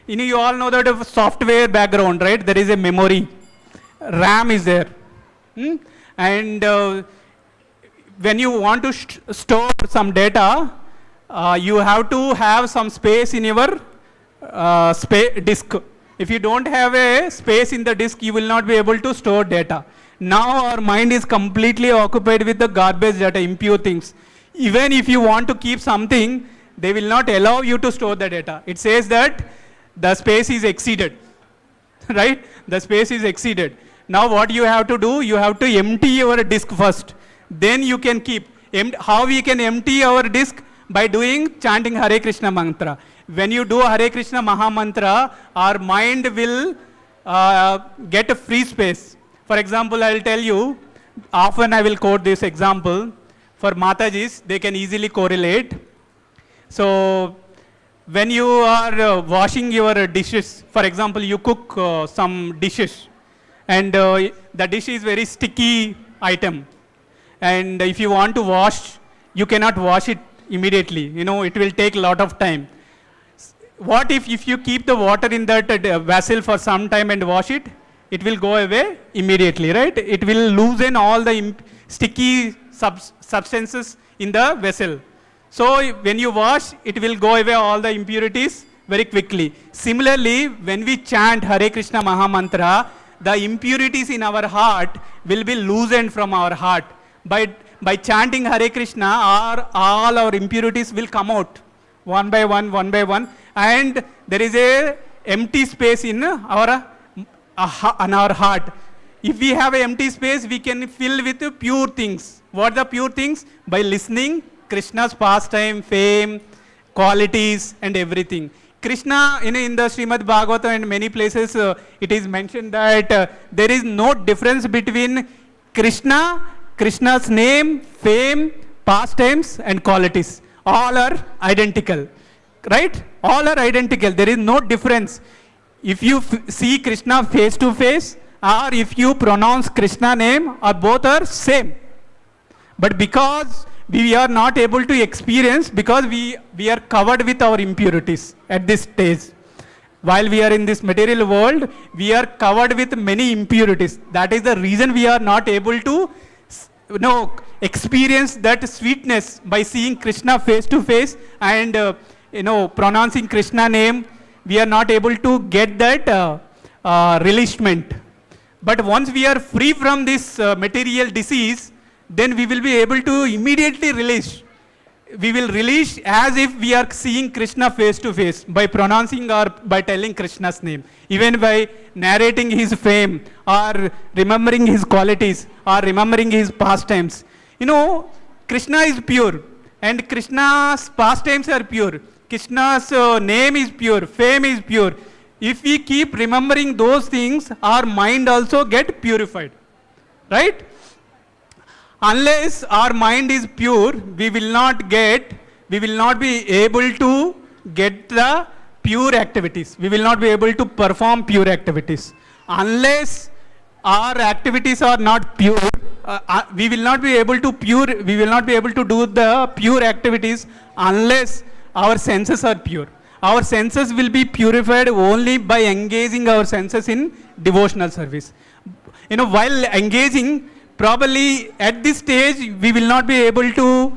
You all know that of software background, right? There is a memory. RAM is there. And when you want to store some data, you have to have some space in your disk. If you don't have a space in the disk, you will not be able to store data. Now our mind is completely occupied with the garbage data, impure things. Even if you want to keep something, they will not allow you to store the data. It says that the space is exceeded, right? The space is exceeded. Now what you have to do, you have to empty your disk first. Then you can keep. How we can empty our disk? By chanting Hare Krishna mantra. When you do Hare Krishna Maha Mantra, our mind will get a free space. For example, I will tell you, often I will quote this example. For Matajis, they can easily correlate. So, when you are washing your dishes, for example, you cook some dishes, and the dish is very sticky item. And if you want to wash, you cannot wash it immediately. It will take a lot of time. What if you keep the water in that vessel for some time and wash it? It will go away immediately, right? It will loosen all the sticky substances in the vessel. So when you wash, it will go away all the impurities very quickly. Similarly, when we chant Hare Krishna Maha Mantra, the impurities in our heart will be loosened from our heart. By chanting Hare Krishna, all our impurities will come out one by one, and there is a empty space in our heart. If we have an empty space, we can fill with pure things. What are the pure things? By listening Krishna's pastime, fame, qualities, and everything. Krishna, in the Srimad Bhagavatam and many places, it is mentioned that there is no difference between Krishna's name, fame, pastimes, and qualities. All are identical, right? All are identical. There is no difference. If you see Krishna face to face, or if you pronounce Krishna name, both are same. But because we are not able to experience, because we are covered with our impurities at this stage. While we are in this material world, we are covered with many impurities. That is the reason we are not able to experience that sweetness by seeing Krishna face to face and pronouncing Krishna name. We are not able to get that relishment. But once we are free from this material disease, then we will be able to immediately relish. We will relish as if we are seeing Krishna face to face by pronouncing or by telling Krishna's name. Even by narrating his fame or remembering his qualities or remembering his pastimes. Krishna is pure and Krishna's pastimes are pure. Krishna's name is pure, fame is pure. If we keep remembering those things, our mind also get purified. Right? Unless our mind is pure, we will not be able to get the pure activities. We will not be able to perform pure activities. Unless our activities are not pure, we will not be able to do the pure activities unless our senses are pure. Our senses will be purified only by engaging our senses in devotional service. While engaging, probably at this stage, we will not be able to,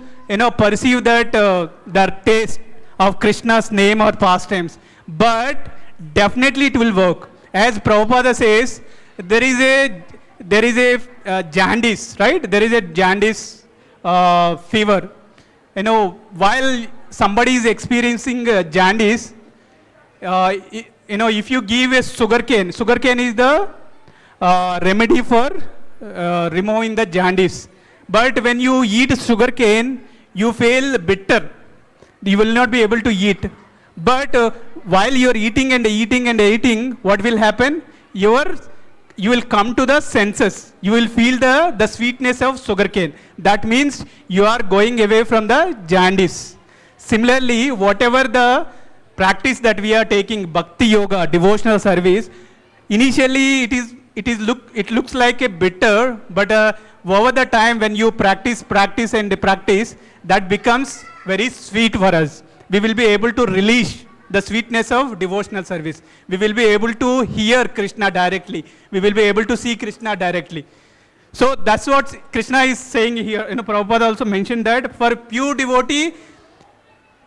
perceive that the taste of Krishna's name or pastimes. But definitely it will work. As Prabhupada says, there is a jaundice, right? There is a jaundice fever. While somebody is experiencing jaundice, if you give a sugarcane is the remedy for removing the jaundice. But when you eat sugarcane, you feel bitter. You will not be able to eat. But while you are eating, what will happen? You will come to the senses. You will feel the sweetness of sugarcane. That means you are going away from the jaundice. Similarly, whatever the practice that we are taking, bhakti yoga, devotional service, initially it looks like a bitter, but over the time when you practice, that becomes very sweet for us. we will be able to release the sweetness of devotional service. We will be able to hear Krishna directly. We will be able to see Krishna directly. So that's what Krishna is saying here. Prabhupada also mentioned that for pure devotee,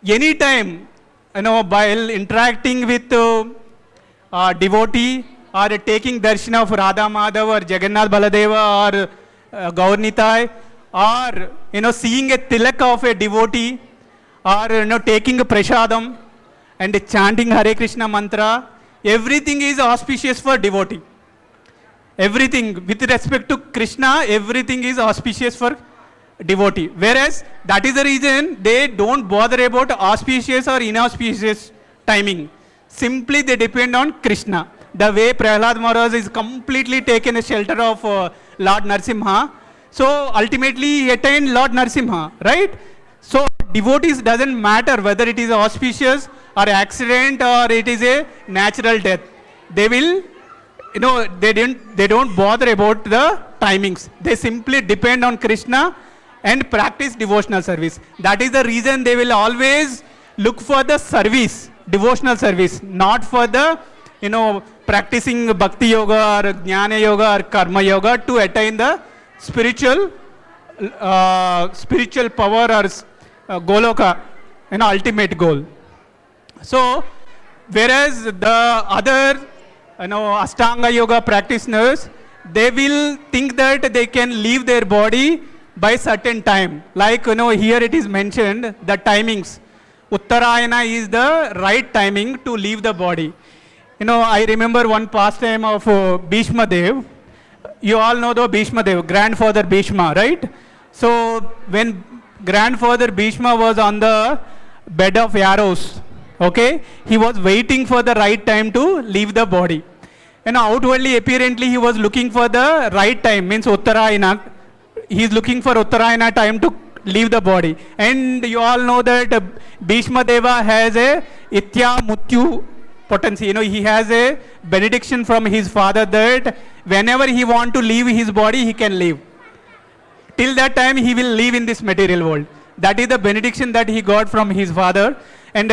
anytime, while interacting with devotee or taking darshan of Radha Madhav or Jagannath Baladeva or Gaur Nitai, or seeing a tilak of a devotee, or taking a prasadam and chanting Hare Krishna mantra, everything is auspicious for devotee. Everything with respect to Krishna, everything is auspicious for devotee. Whereas that is the reason they don't bother about auspicious or inauspicious timing. Simply they depend on Krishna. The way Prahlad Maharaj is completely taken a shelter of Lord Narasimha. So ultimately he attained Lord Narasimha, right? So devotees doesn't matter whether it is auspicious or accident or it is a natural death. They will, they don't bother about the timings. They simply depend on Krishna and practice devotional service. That is the reason they will always look for the service, devotional service, not for the, practicing bhakti yoga or jnana yoga or karma yoga to attain the spiritual power or goloka, ultimate goal. So, whereas the other, Ashtanga yoga practitioners, they will think that they can leave their body by certain time. Like, here it is mentioned, the timings. Uttarayana is the right timing to leave the body. I remember one pastime of Bhishma Dev. You all know the Bhishma Dev, grandfather Bhishma, right? So, when grandfather Bhishma was on the bed of arrows, okay, he was waiting for the right time to leave the body. Outwardly, apparently, he was looking for the right time, means Uttarayana. He is looking for Uttarayana time to leave the body. And you all know that Bhishma Deva has a Itya Mutyu potency. He has a benediction from his father that whenever he want to leave his body, he can leave. Till that time, he will live in this material world. That is the benediction that he got from his father. And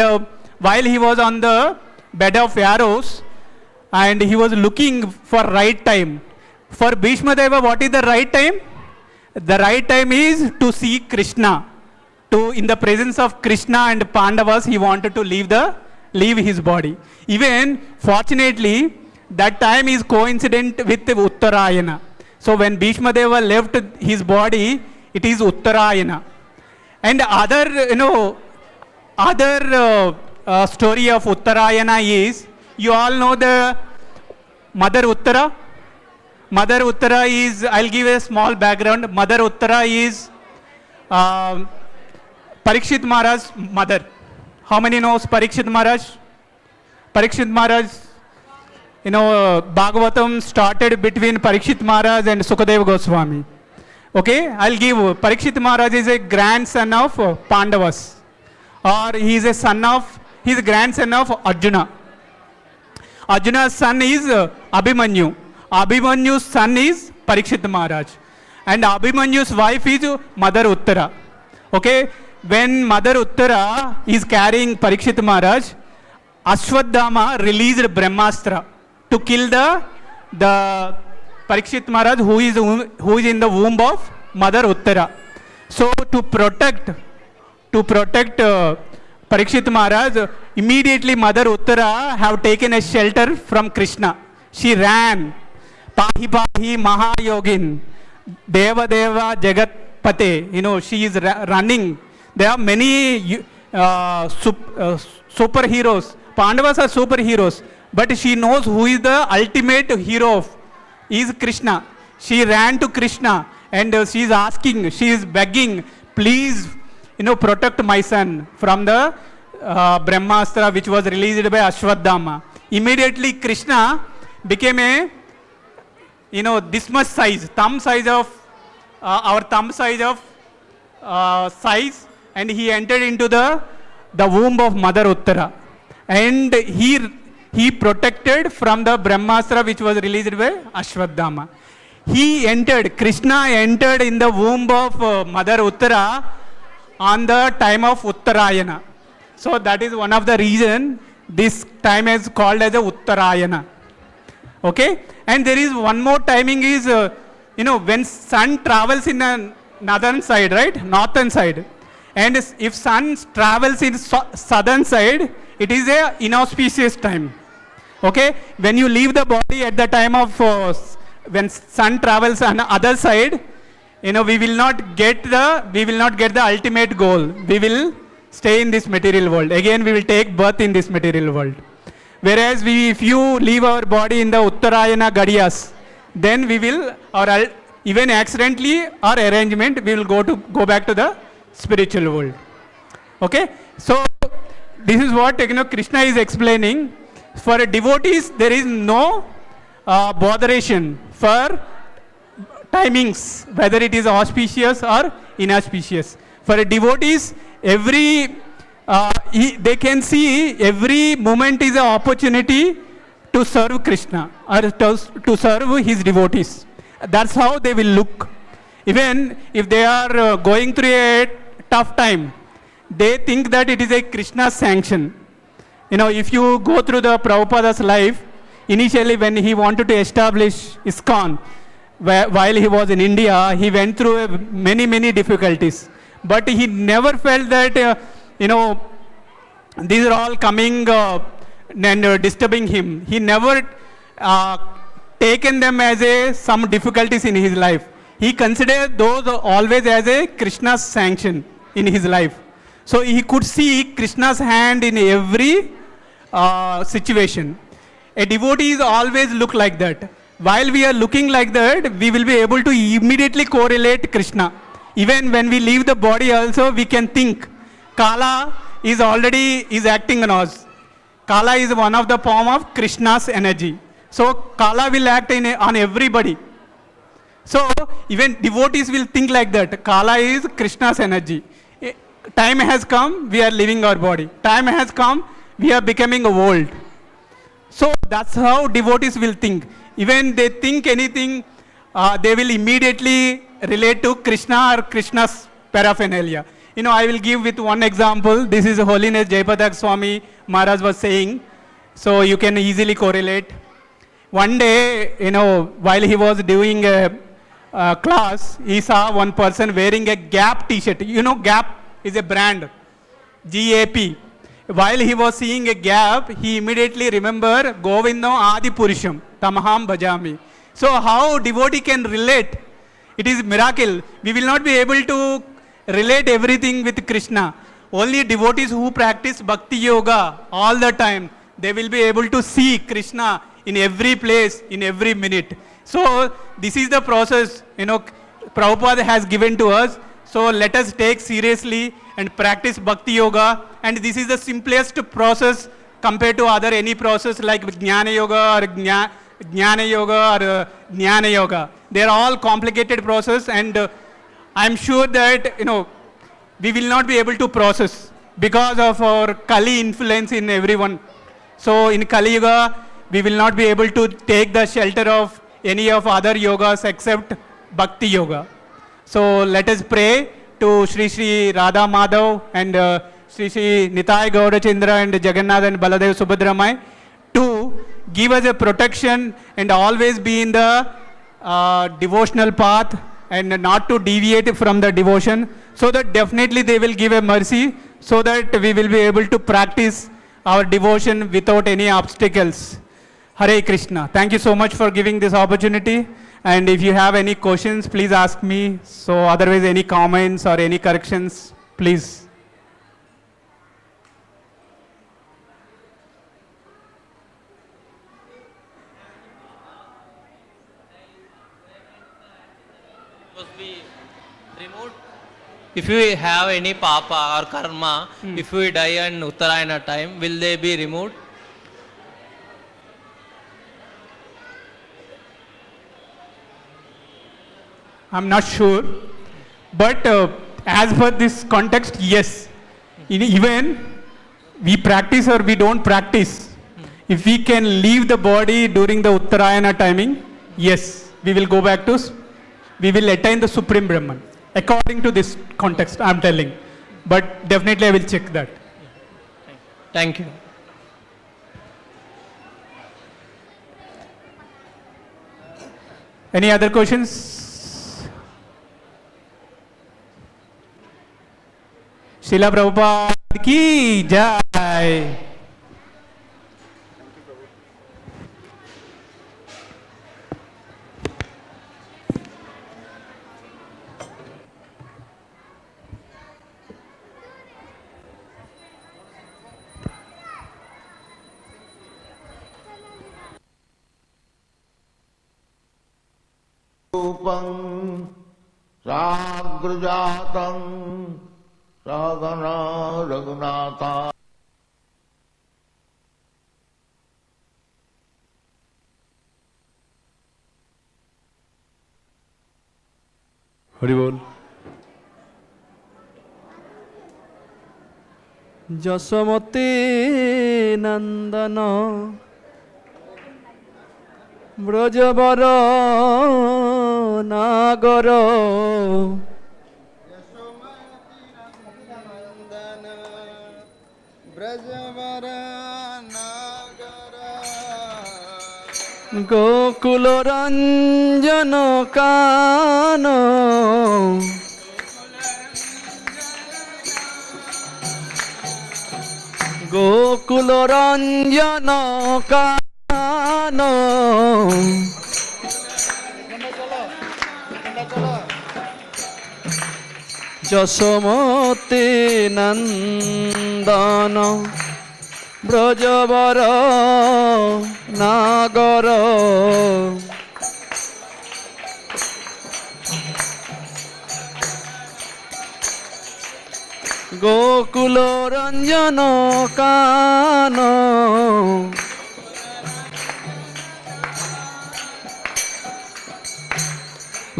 while he was on the bed of arrows, and he was looking for right time. For Bhishma Deva, what is the right time? The right time is to see Krishna. In the presence of Krishna and Pandavas, he wanted to leave his body. Even, fortunately, that time is coincident with Uttarayana. So when Bhishma Deva left his body, it is Uttarayana. And other story of Uttarayana is, you all know the Mother Uttara. Mother Uttara is, I'll give a small background. Mother Uttara is Parikshit Maharaj's mother. How many knows Parikshit Maharaj? Parikshit Maharaj, Bhagavatam started between Parikshit Maharaj and Sukadeva Goswami. Okay, I'll give, Parikshit Maharaj is a grandson of Pandavas. Or he is a grandson of Arjuna. Arjuna's son is Abhimanyu. Abhimanyu's son is Parikshit Maharaj. And Abhimanyu's wife is Mother Uttara. Okay, when Mother Uttara is carrying Parikshit Maharaj, Ashwadhama released Brahmastra to kill the Parikshit Maharaj who is in the womb of Mother Uttara. So to protect Parikshit Maharaj, immediately Mother Uttara have taken a shelter from Krishna. She ran. Pahi Pahi Mahayogin. Deva Deva Jagat Pate. She is running. There are many superheroes. Pandavas are superheroes. But she knows who is the ultimate hero is Krishna. She ran to Krishna and she is asking, she is begging, please, protect my son from the Brahmastra which was released by Ashwadhama. Immediately Krishna became a, this much size, thumb size of, our thumb size of size, and he entered into the womb of Mother Uttara. And he protected from the Brahmastra which was released by Ashwadhama. Krishna entered in the womb of Mother Uttara on the time of Uttarayana. So that is one of the reason this time is called as a Uttarayana. Okay? And there is one more timing is, when sun travels in a northern side, right? Northern side. And if sun travels in southern side, it is a inauspicious time. Okay? When you leave the body at the time of, when sun travels on the other side, we will not get the ultimate goal. We will stay in this material world. Again, we will take birth in this material world. Whereas if you leave our body in the Uttarayana Gaudiyas, then we will, or even accidentally or arrangement, we will go back to the spiritual world. Okay? So this is what Krishna is explaining. For devotees, there is no botheration for timings, whether it is auspicious or inauspicious. For devotees, they can see every moment is an opportunity to serve Krishna or to serve his devotees. That's how they will look. Even if they are going through a tough time, they think that it is a Krishna sanction. If you go through the Prabhupada's life, initially when he wanted to establish Iskcon, while he was in India, he went through many difficulties. But he never felt that, these are all coming and disturbing him. He never taken them as some difficulties in his life. He considered those always as a Krishna's sanction in his life. So he could see Krishna's hand in every situation. A devotee always look like that. While we are looking like that, we will be able to immediately correlate Krishna. Even when we leave the body also, we can think Kala is acting on us. Kala is one of the form of Krishna's energy. So Kala will act on everybody. So even devotees will think like that. Kala is Krishna's energy. Time has come, we are leaving our body. Time has come, we are becoming old. So that's how devotees will think. Even they think anything, they will immediately relate to Krishna or Krishna's paraphernalia. I will give with one example. This is Holiness Jayapataka Swami Maharaj was saying. So you can easily correlate. One day, while he was doing a class, he saw one person wearing a Gap t-shirt. Gap is a brand, GAP. While he was seeing a Gap, he immediately remembered Govinda Adi Purusham, Tamaham Bhajami. So how devotee can relate? It is miracle. We will not be able to relate everything with Krishna. Only devotees who practice Bhakti Yoga all the time, they will be able to see Krishna in every place, in every minute. So this is the process, Prabhupada has given to us. So let us take seriously and practice Bhakti Yoga. And this is the simplest process compared to any process like Jnana Yoga or Jnana Yoga or Jnana Yoga. They are all complicated process, and I'm sure that, we will not be able to process because of our Kali influence in everyone. So in Kali Yoga, we will not be able to take the shelter of any of other yogas except Bhakti Yoga. So let us pray to Shri Radha Madhav and Shri Nitai Gaurachandra and Jagannath and Baladev Subhadramai to give us a protection and always be in the devotional path and not to deviate from the devotion, so that definitely they will give a mercy so that we will be able to practice our devotion without any obstacles. Hare Krishna. Thank you so much for giving this opportunity. And if you have any questions, please ask me. So otherwise, any comments or any corrections, please. Must be removed. If we have any papa or karma, if we die in Uttarayana time, will they be removed? I'm not sure, but as per this context, yes. Even we practice or we don't practice, if we can leave the body during the Uttarayana timing, yes, we will go back to, we will attain the Supreme Brahman. According to this context, I'm telling. But definitely I will check that. Thank you. Any other questions? Srila Prabhupada ki jai. रूपं साग्रजातं सहगना रघुनाथा हरि बोल। যশোমতি নন্দন ব্রজবর নাগর গোকুল রঞ্জন কান গোকুল রঞ্জন কান যশোমতি নন্দন ব্রজবর নাগর গোকুল রঞ্জন কান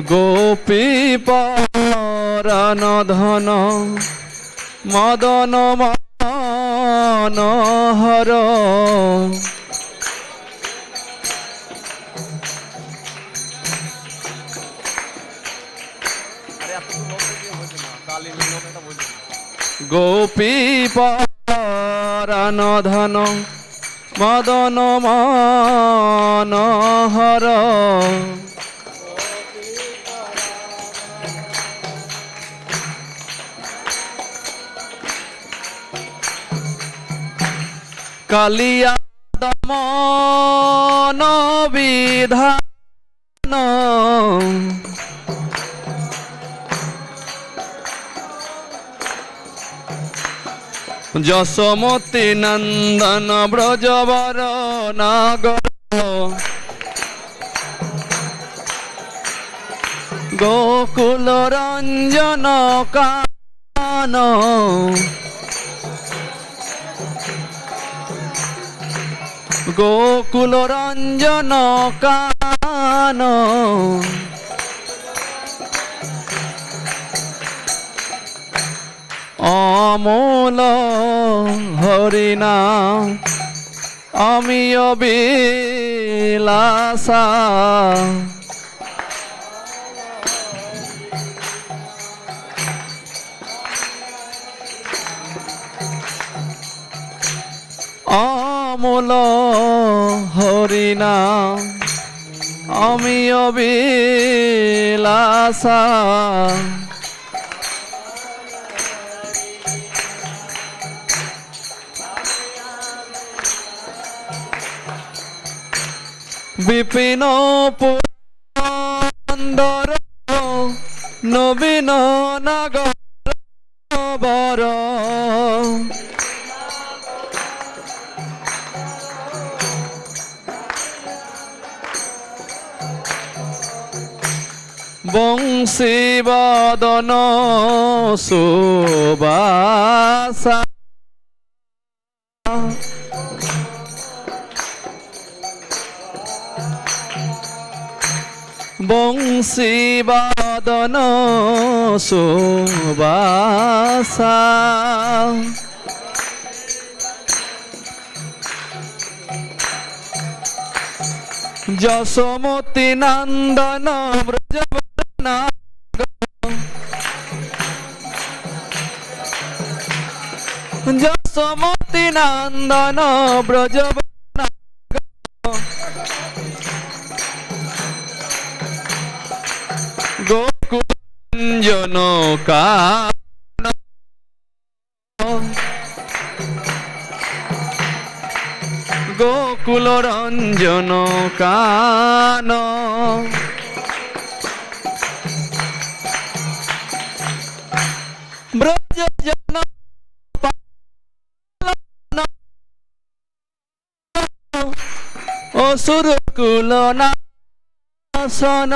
গোপী পরান ধন মদন মনোহর গোপী পরান ধন মদন মনোহর কালিয়া দমন বিধান যশোমতি নন্দন ব্রজবর নাগর গোকুল রঞ্জন কান গোকুল রঞ্জন কান অমূল হরিনাম অমিয় বিলাসা অমূল হরিনাম অমিয় বিলাসা বিপিন পুরন্দর নবীন নাগর বর বংশী বদন সুবাসা বংশী বদন সুবাসা যশোমতি নন্দন ব্রজবর নাগর সমতি নন্দন ব্রজবন গোকুঞ্জন কানন গোকুল রঞ্জন কান ব্রজ জন অসুর কুল নাশন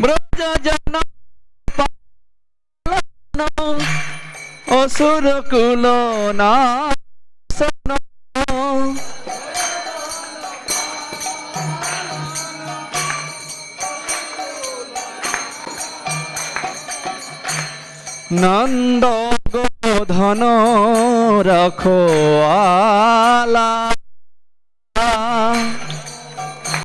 ব্রজ জন অসুর কুল নাশন নন্দ গোধন রখোয়ালা